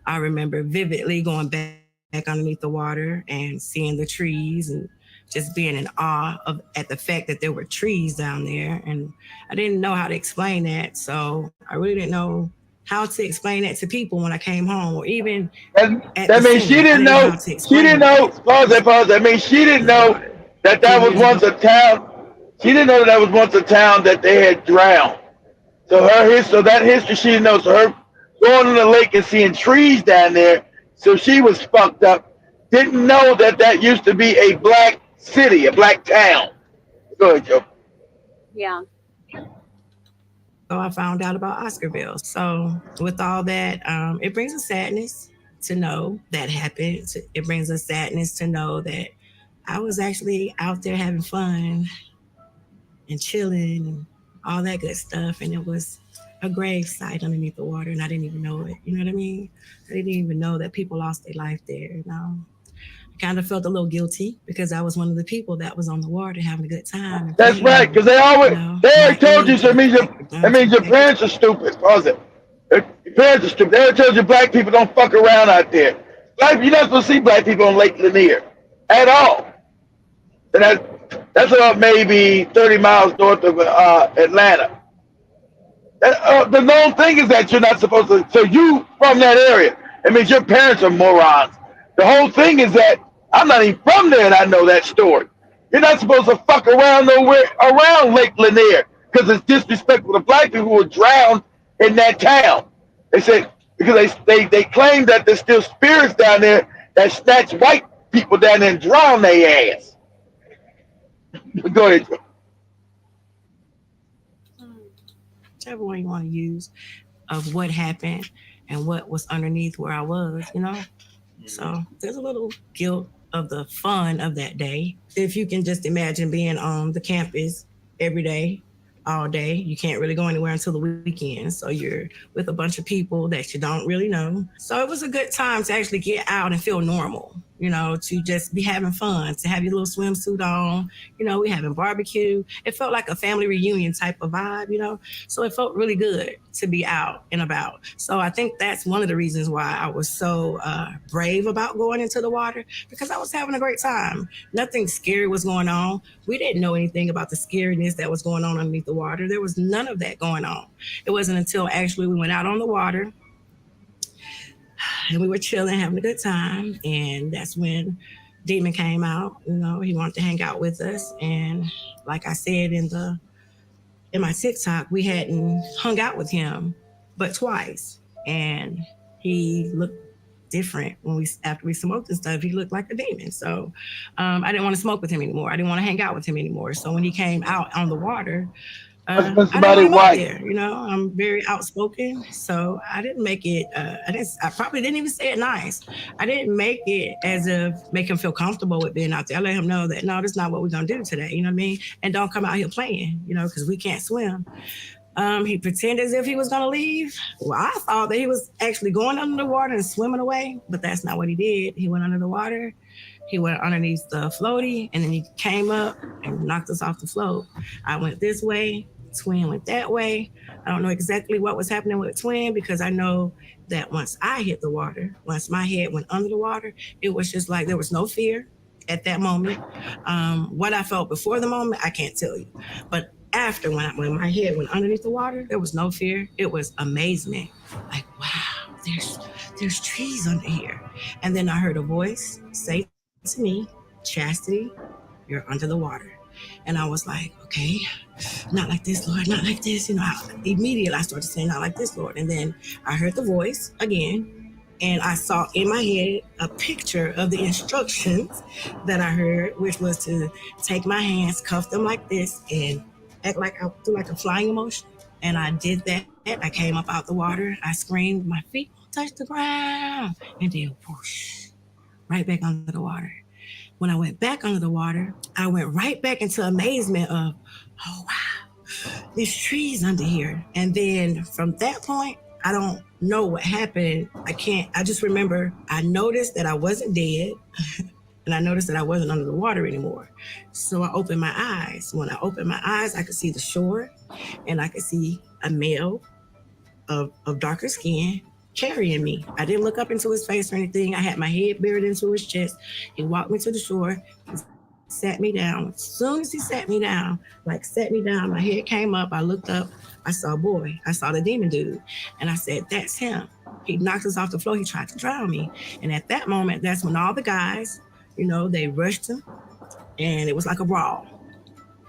I remember vividly going back underneath the water and seeing the trees and just being in awe at the fact that there were trees down there. And I didn't know how to explain that. So I really didn't know how to explain that to people when I came home, or even that means she didn't know. She didn't know. Pause. That means she didn't know that was once a town. She didn't know that was once a town that they had drowned. So that history she didn't know. So her going in the lake and seeing trees down there. So she was fucked up. Didn't know that used to be a black city, a black town. Go ahead, Joe. Yeah. So I found out about Oscarville. So with all that, it brings a sadness to know that happened. It brings a sadness to know that I was actually out there having fun and chilling and all that good stuff. And it was a grave site underneath the water, and I didn't even know it. You know what I mean? I didn't even know that people lost their life there. You know? I kind of felt a little guilty because I was one of the people that was on the water having a good time. That's right, because they always told you. So it means your parents are stupid. Pause it. Your parents are stupid. They always told you black people don't fuck around out there. You're not supposed to see black people on Lake Lanier at all. And that's about maybe 30 miles north of Atlanta. The known thing is that you're not supposed to. So you from that area, it means your parents are morons. The whole thing is that I'm not even from there, and I know that story. You're not supposed to fuck around nowhere around Lake Lanier because it's disrespectful to black people who were drowned in that town. They said because they claim that there's still spirits down there that snatch white people down there and drown their ass. Go ahead. Whichever one you want to use of what happened and what was underneath where I was, you know? So there's a little guilt of the fun of that day. If you can just imagine being on the campus every day, all day, you can't really go anywhere until the weekend. So you're with a bunch of people that you don't really know. So it was a good time to actually get out and feel normal, you know, to just be having fun, to have your little swimsuit on. You know, we having barbecue. It felt like a family reunion type of vibe, you know. So it felt really good to be out and about. So I think that's one of the reasons why I was so brave about going into the water, because I was having a great time. Nothing scary was going on. We didn't know anything about the scariness that was going on underneath the water. There was none of that going on. It wasn't until actually we went out on the water and we were chilling, having a good time. And that's when Demon came out. You know, he wanted to hang out with us. And like I said in my TikTok, we hadn't hung out with him but twice. And he looked different after we smoked and stuff. He looked like a demon. So I didn't want to smoke with him anymore. I didn't want to hang out with him anymore. So when he came out on the water, I didn't want him up there. You know, I'm very outspoken, so I didn't make it. I probably didn't even say it nice. I didn't make it as if make him feel comfortable with being out there. I let him know that no, that's not what we're gonna do today. You know what I mean? And don't come out here playing. You know, because we can't swim. He pretended as if he was going to leave. Well, I thought that he was actually going under the water and swimming away, but that's not what he did. He went under the water. He went underneath the floaty, and then he came up and knocked us off the float. I went this way. Twin went that way. I don't know exactly what was happening with Twin because I know that once I hit the water, once my head went under the water, it was just like there was no fear at that moment. What I felt before the moment, I can't tell you. But after when my head went underneath the water, there was no fear. It was amazement. Like, wow, there's trees under here. And then I heard a voice say to me, Chastity, you're under the water. And I was like, okay, not like this, Lord, not like this. You know, immediately I started saying, not like this, Lord. And then I heard the voice again. And I saw in my head a picture of the instructions that I heard, which was to take my hands, cuff them like this, and act like I do like a flying motion. And I did that. I came up out the water. I screamed, my feet touched the ground. And then whoosh, right back under the water. When I went back under the water, I went right back into amazement of, oh, wow, there's trees under here. And then from that point, I don't know what happened. I just remember I noticed that I wasn't dead. And I noticed that I wasn't under the water anymore. So I opened my eyes. When I opened my eyes, I could see the shore and I could see a male of darker skin carrying me. I didn't look up into his face or anything. I had my head buried into his chest. He walked me to the shore, sat me down. As soon as he sat me down, my head came up. I looked up. I saw a boy. I saw the demon dude. And I said, that's him. He knocked us off the floor. He tried to drown me. And at that moment, that's when all the guys, you know, they rushed him. And it was like a brawl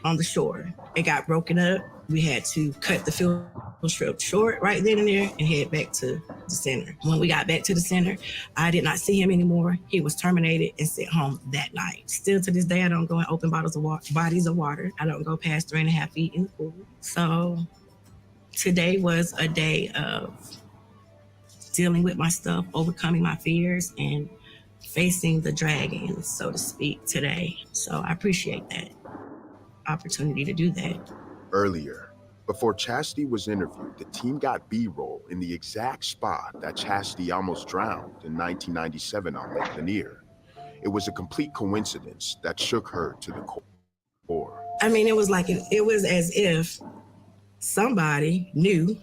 on the shore. It got broken up. We had to cut the field trip short right then and there and head back to the center. When we got back to the center, I did not see him anymore. He was terminated and sent home that night. Still to this day, I don't go in open bodies of water. I don't go past 3.5 feet in the pool. So today was a day of dealing with my stuff, overcoming my fears, and facing the dragon, so to speak, today. So I appreciate that opportunity to do that. Earlier, before Chastity was interviewed, the team got B-roll in the exact spot that Chastity almost drowned in 1997 on Lake Lanier. It was a complete coincidence that shook her to the core. I mean, it was as if somebody knew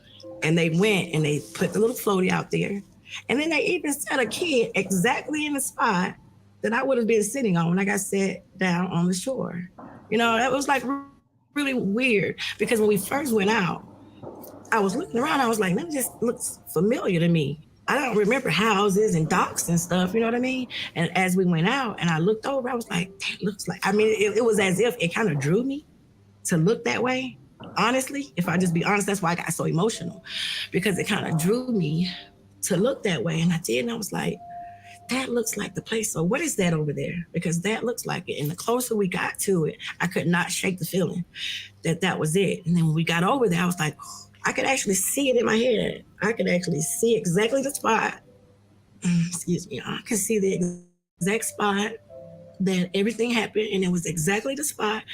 and they went and they put the little floaty out there. And then they even set a kid exactly in the spot that I would have been sitting on when I got set down on the shore. You know, that was like really weird because when we first went out, I was looking around, I was like, that just looks familiar to me. I don't remember houses and docks and stuff, you know what I mean? And as we went out and I looked over, I was like, that looks like, I mean, it was as if it kind of drew me to look that way. Honestly, if I just be honest, that's why I got so emotional because it kind of drew me to look that way. And I did, and I was like, that looks like the place. So what is that over there? Because that looks like it. And the closer we got to it, I could not shake the feeling that was it. And then when we got over there, I was like, I could actually see it in my head. I could actually see exactly the spot. Excuse me. I could see the exact spot that everything happened. And it was exactly the spot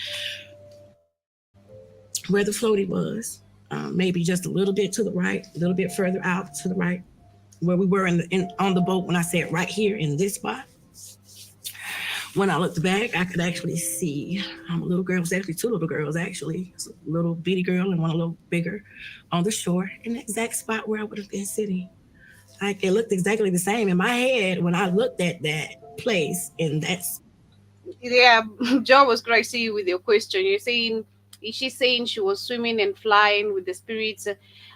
where the floaty was. Maybe just a little bit to the right, a little bit further out to the right. Where we were on the boat when I said right here in this spot. When I looked back, I could actually see a little girl. It was actually two little girls, actually. It's a little bitty girl and one a little bigger on the shore in the exact spot where I would have been sitting. Like, it looked exactly the same in my head when I looked at that place. And that's... Yeah, Joe was great seeing you with your question. You're saying, is she saying she was swimming and flying with the spirits?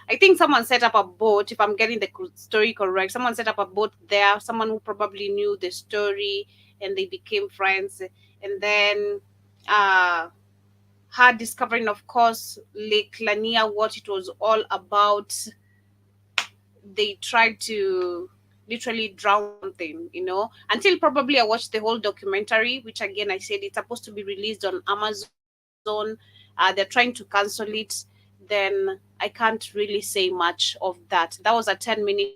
I think someone set up a boat, if I'm getting the story correct. Someone set up a boat there, someone who probably knew the story, and they became friends. And then her discovering, of course, Lake Lanier, what it was all about, they tried to literally drown them, until probably I watched the whole documentary, which again I said it's supposed to be released on Amazon. They're trying to cancel it. Then I can't really say much of that. That was a 10-minute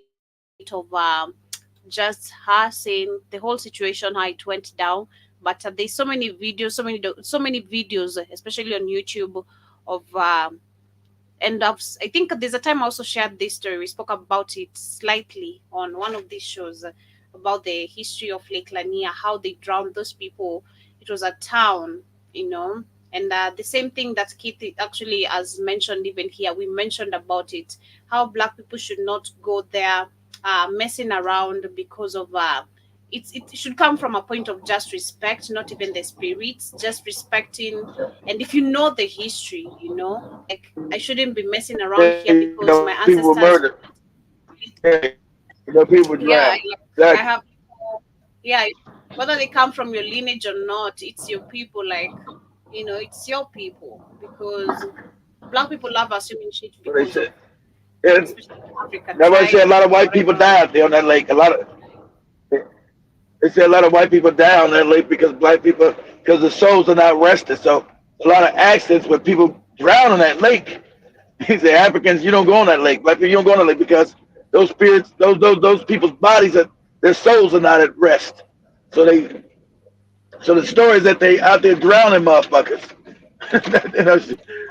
of just her saying the whole situation, how it went down. But there's so many videos, so many videos, especially on YouTube, of and I think there's a time I also shared this story. We spoke about it slightly on one of these shows, about the history of Lake Lanier, how they drowned those people. It was a town, and the same thing that Keith actually has mentioned even here. We mentioned about it, how Black people should not go there messing around, because of it should come from a point of just respect, not even the spirits, just respecting. And if you know the history, like, I shouldn't be messing around here because my People were ancestors. murdered. People drowned. I have, whether they come from your lineage or not, it's your people. Like, it's your people, because Black people love assuming shit because of, especially Africa. That's why I say a lot of white people died there on that lake. They say a lot of white people die on that lake because Black people, because the souls are not rested. So a lot of accidents where people drown on that lake. He said, Africans, you don't go on that lake. Black people, you don't go on that lake because those spirits, those people's bodies, their souls are not at rest. So the story is that they out there drowning motherfuckers.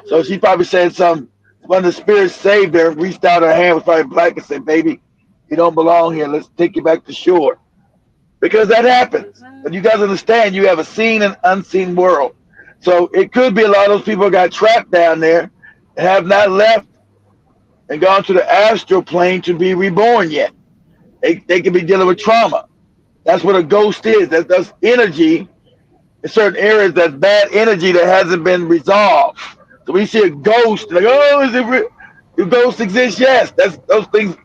So she probably said something. One of the spirits saved her, reached out her hand, was probably Black, and said, "Baby, you don't belong here. Let's take you back to shore." Because that happens. But you guys understand, you have a seen and unseen world. So it could be a lot of those people got trapped down there and have not left and gone to the astral plane to be reborn yet. They could be dealing with trauma. That's what a ghost is. That's energy in certain areas. That's bad energy that hasn't been resolved. So we see a ghost, like, oh, is it real? Do ghosts exist? Yes. That's those things.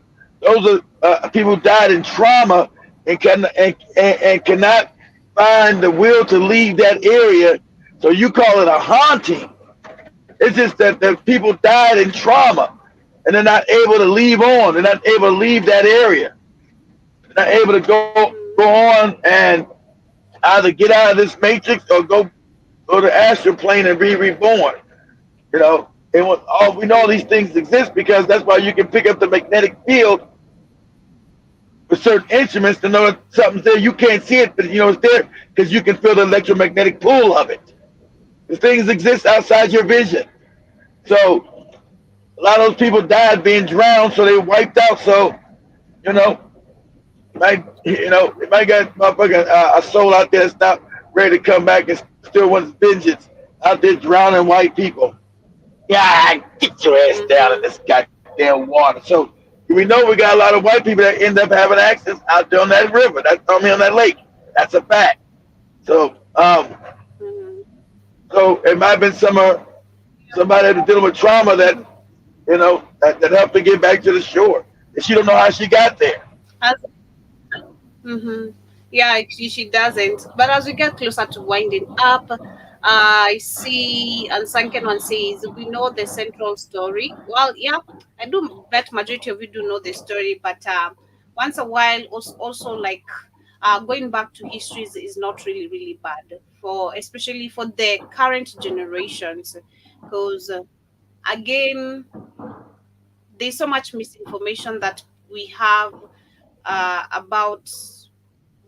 Those are people who died in trauma and cannot find the will to leave that area. So you call it a haunting. It's just that the people died in trauma and they're not able to leave on. They're not able to leave that area. They're not able to go on and either get out of this matrix or go to the astral plane and be reborn. And we know all these things exist because that's why you can pick up the magnetic field with certain instruments to know that something's there. You can't see it, but it's there because you can feel the electromagnetic pull of it. The things exist outside your vision. So a lot of those people died being drowned, so they wiped out. So it might got motherfucking a soul out there that's not ready to come back and still wants vengeance out there drowning white people. Yeah, get your ass down in this goddamn water. So we know we got a lot of white people that end up having accidents out there on that river. On that lake. That's a fact. So so it might have been somebody that's dealing with trauma that that helped her get back to the shore. And she don't know how she got there. Yeah, she doesn't. But as we get closer to winding up, I see Unsunken One says, we know the central story. Well, yeah, I do bet majority of you do know the story, but once a while, also like going back to history is not really, really bad, especially for the current generations, because again, there's so much misinformation that we have about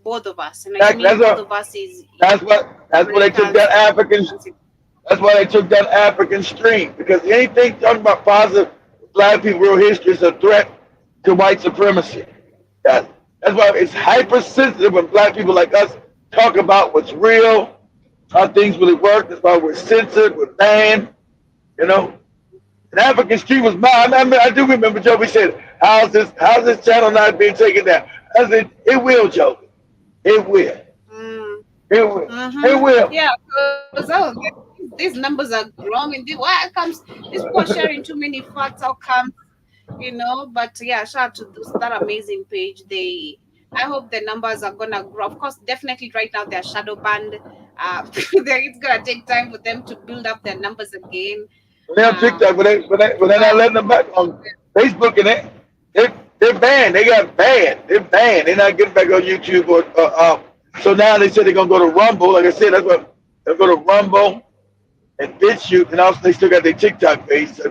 both of us, and I mean both of us is. That's why they took that African. That's why they took that African stream, because anything talking about positive Black people real history is a threat to white supremacy. That's why it's hypersensitive when Black people like us talk about what's real, how things really work. That's why we're censored, we're banned. An African stream was mine. I do remember Joe. We said, "How's this channel not being taken down?" I said, "It will, Joe. It will. It will. It will." Yeah, because these numbers are growing. Why comes these people are sharing too many facts? How come? But yeah, shout out to that amazing page. I hope the numbers are gonna grow. Of course, definitely right now they're shadow banned. It's gonna take time for them to build up their numbers again. They're on TikTok, but they're not letting them back on Facebook, and They're banned. They got banned. They're banned. They're not getting back on YouTube or so now they said they're gonna go to Rumble. Like I said, that's what they're going to Rumble and BitChute, and also they still got their TikTok page. So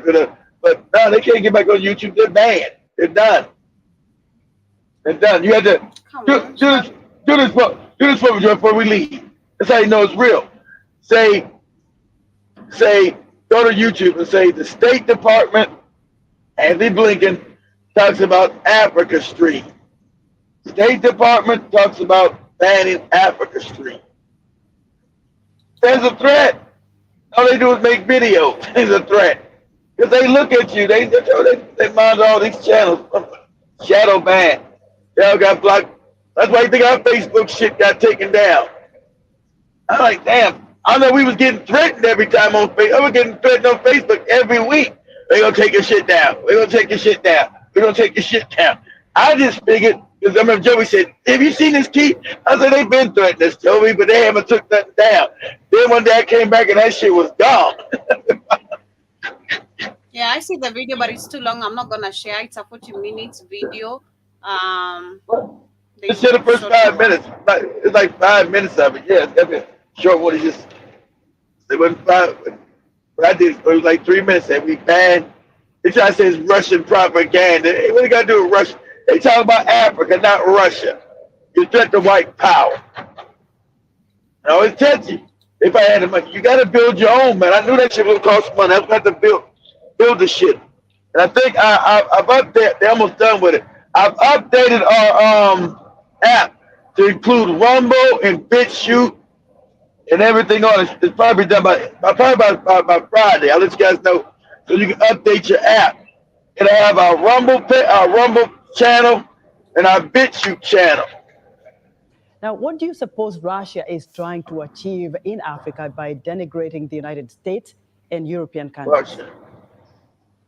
but no, they can't get back on YouTube. They're banned. They're done. They're done. You had to do this for me, Joe, before we leave. That's how you know it's real. Say, go to YouTube and say the State Department, Anthony Blinken talks about Africa Stream. State Department talks about banning Africa Stream. There's a threat. All they do is make videos. There's a threat. Because they look at you. They monitor all these channels. Shadow ban. They all got blocked. That's why you think our Facebook shit got taken down. I'm like, damn. I know we was getting threatened every time on Facebook. I was getting threatened on Facebook every week. They're going to take your shit down. We're going to take your shit down. We're going to take your shit down. I just figured, because I remember Joey said, have you seen this, Keith? I said, they've been threatening us, Joey, but they haven't took nothing down. Then one day I came back and that shit was gone. Yeah, I see the video, but it's too long. I'm not going to share. It's a 40-minute video. It's the first 5 minutes. It's like 5 minutes of it. Yeah, it's got a short one. It's just, it wasn't 5. But I did, it was like 3 minutes and we banned. They try to say it's Russian propaganda. Hey, what do you got to do with Russia? They talk about Africa, not Russia. You threat the white power. I always tell you, if I had the money, you got to build your own, man. I knew that shit would cost money. I have to build the shit. And I think I've updated. They're almost done with it. I've updated our app to include Rumble and BitChute and everything on it. It's probably done by Friday. I'll let you guys know so you can update your app. It'll have our Rumble channel and our BitChute channel. Now, what do you suppose Russia is trying to achieve in Africa by denigrating the United States and European countries? Russia.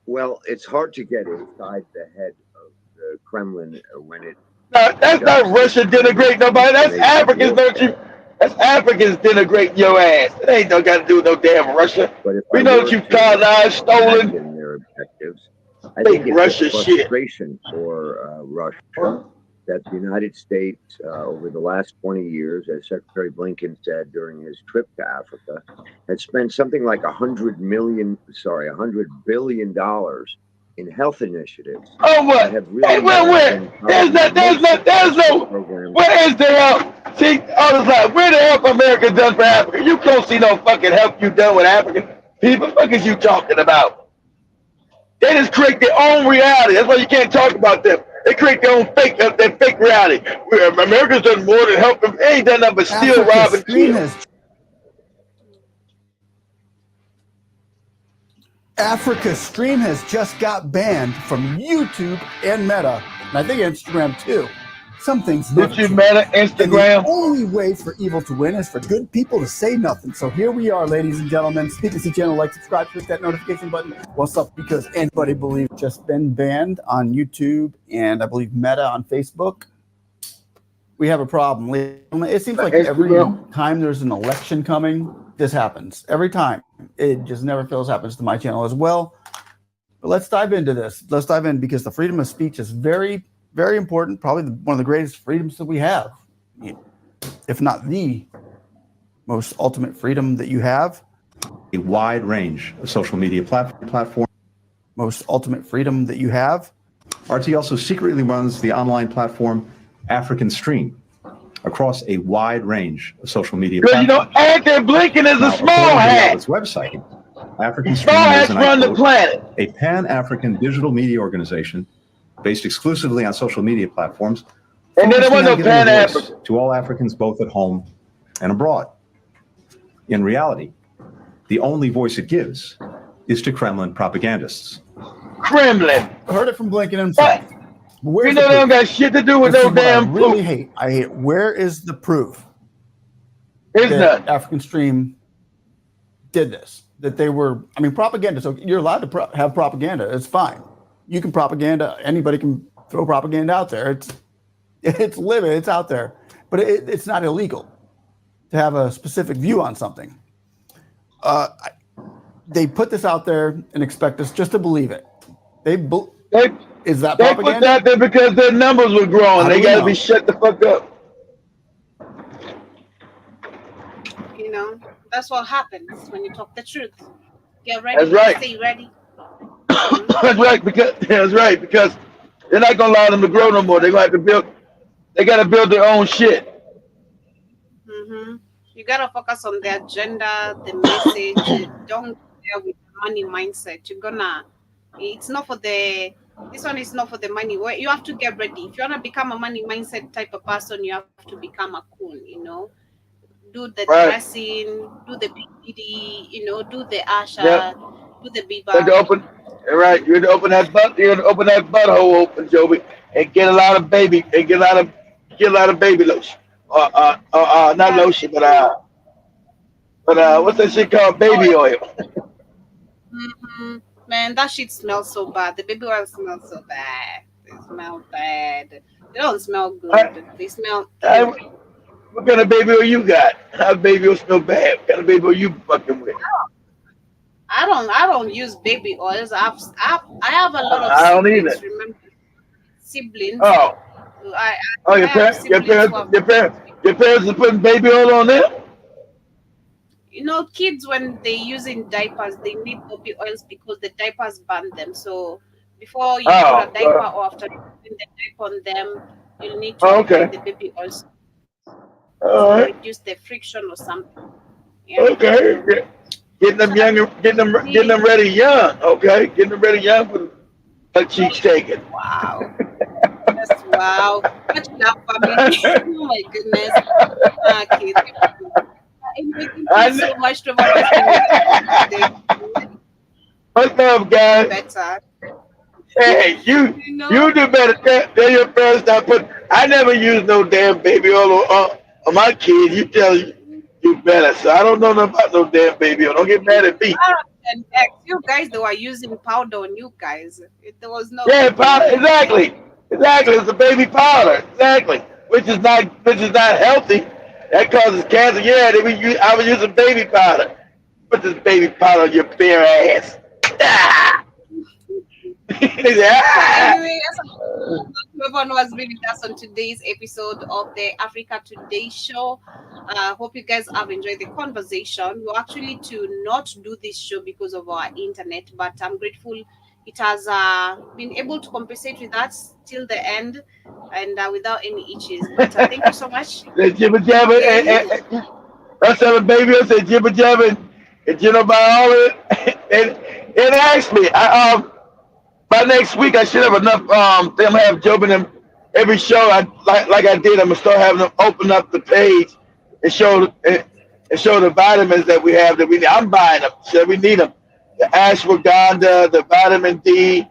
Well, it's hard to get inside the head of the Kremlin when it. No, that's not Russia denigrating nobody. That's Africans, don't you? That's Africans denigrating your ass. It ain't no got to do with no damn Russia. We know that you colonized, stolen. Their objectives. I think it's Russia a frustration for Russia that the United States, over the last 20 years, as Secretary Blinken said during his trip to Africa, has spent something like $100 billion in health initiatives. Oh, what? Hey, where? There's no. Where is the help? See, all this like, where the help America done for Africa? You can't see no fucking help you done with African people. What the fuck is you talking about? They just create their own reality. That's why you can't talk about them. They create their own fake reality. America's done more than help them. They ain't done nothing but steal, rob, and kill. Africa Stream has just got banned from YouTube and Meta, and I think Instagram too. Some things. YouTube, Meta, Instagram. And the only way for evil to win is for good people to say nothing. So here we are, ladies and gentlemen. PPC channel, like, subscribe, click that notification button. What's up? Because anybody believes just been banned on YouTube and I believe Meta on Facebook. We have a problem. It seems like every time there's an election coming, this happens. Every time. It just never fails happens to my channel as well. But let's dive into this. Let's dive in because the freedom of speech is very, very important. Probably one of the greatest freedoms that we have. If not the most ultimate freedom that you have. A wide range of social media platforms. Most ultimate freedom that you have. RT also secretly runs the online platform African Stream across a wide range of social media platforms. You know, Anthony Blinken is a small hat. Its website, African Stream is, run the planet. A pan-African digital media organization based exclusively on social media platforms. And then there was no pan-African. To all Africans, both at home and abroad. In reality, the only voice it gives is to Kremlin propagandists. Kremlin. I heard it from Blinken himself. We know they don't got shit to do with no damn proof. I hate. Where is the proof? There's none. African Stream did this. That they were, I mean, propaganda. So you're allowed to have propaganda. It's fine. You can propaganda. Anybody can throw propaganda out there. It's living. It's out there. But it's not illegal to have a specific view on something. They put this out there and expect us just to believe it. Is that They put that there because their numbers were growing. They got to be shut the fuck up. You know, that's what happens when you talk the truth. Get ready. That's right. Stay ready. That's right. Because they're not gonna allow them to grow no more. They're gonna have to build. They got to build their own shit. You gotta focus on the agenda, the message. Don't deal with the money mindset. It's not for the. This one is not for the money. You have to get ready. If you wanna become a money mindset type of person, you have to become a coon. You know, do the dressing, do the BD, do the Asha, do the You have to Biba. open. Right. You have to open that butt. You have to open that butthole open, Joby, and get a lot of baby and get a lot of baby lotion. Not lotion, but what's that shit called? Baby oil. Man, that shit smells so bad. The baby oil smells so bad. They smell bad. They don't smell good. They smell. What kind of baby oil you got? How baby oil smell bad? What kind of baby oil you fucking with? I don't use baby oils. I have a lot of I don't siblings. either. Remember, siblings. Oh. Your parents are putting baby oil on them? Kids, when they're using diapers, they need baby oils because the diapers burn them. So before you put a diaper or after putting the diaper on them, you'll need to apply the baby oils to reduce the friction or something. Yeah. Okay. Getting them younger, getting them ready young. Okay, getting them ready young for the cheeks taken. Wow. Yes, wow. Much love, family. Oh my goodness. Okay. Thank you so much to What's up, guys? Better. Hey, you do better. Tell your parents not put. I never use no damn baby oil on my kids. You tell you better. So I don't know nothing about no damn baby oil. Don't get mad at me. And you guys, they were using powder on you guys. There was no. Yeah, powder. Exactly. It's a baby powder. Exactly. Which is not healthy. That causes cancer. Yeah, I was using baby powder. Put this baby powder on your bare ass. Ah! Anyway, everyone was really with us on today's episode of the Africa Today show. Hope you guys have enjoyed the conversation. We're actually to not do this show because of our internet, but I'm grateful it has been able to compensate with us till the end and without any issues. But thank you so much. The jibber jabber. Let's have a baby. I said jibber jabber and genobiology. And actually, by next week I should have enough. Them have Job and them every show. Like I did. I'm gonna start having them open up the page and show the vitamins that we have that we need. I'm buying them. So we need them. The ashwagandha, the vitamin D,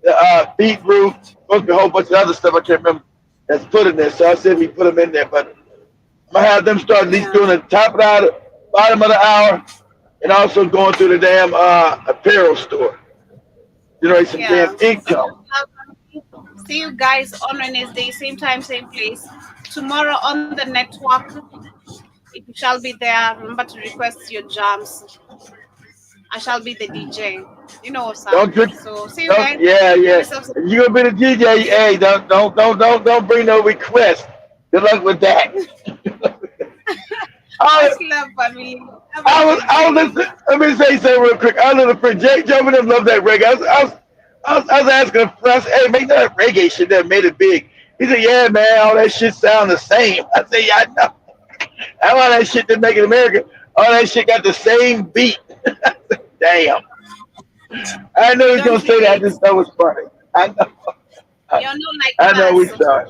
the beetroot, a whole bunch of other stuff I can't remember that's put in there. So I said we put them in there, but I'm gonna have them start at least doing the top of the hour, bottom of the hour, and also going through the damn apparel store. Generate some damn income. See you guys on Wednesday, same time, same place. Tomorrow on the network, it shall be there. Remember to request your jams. I shall be the DJ. You know what's up. So see you guys. Yeah. You gonna be the DJ? Hey, don't bring no requests. Good luck with that. Much love, family. Let me say something real quick. I love the Jay Joe and them love that reggae. I was asking a friend, hey, make that reggae shit that made it big. He said, yeah, man, all that shit sound the same. I said, yeah, I know. All that shit that make it American, all that shit got the same beat. Damn. I know he's gonna say that. I just thought it was funny. I know. I know we sorry.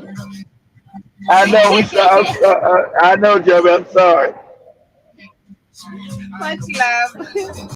I know, Joey. I'm sorry. Much love.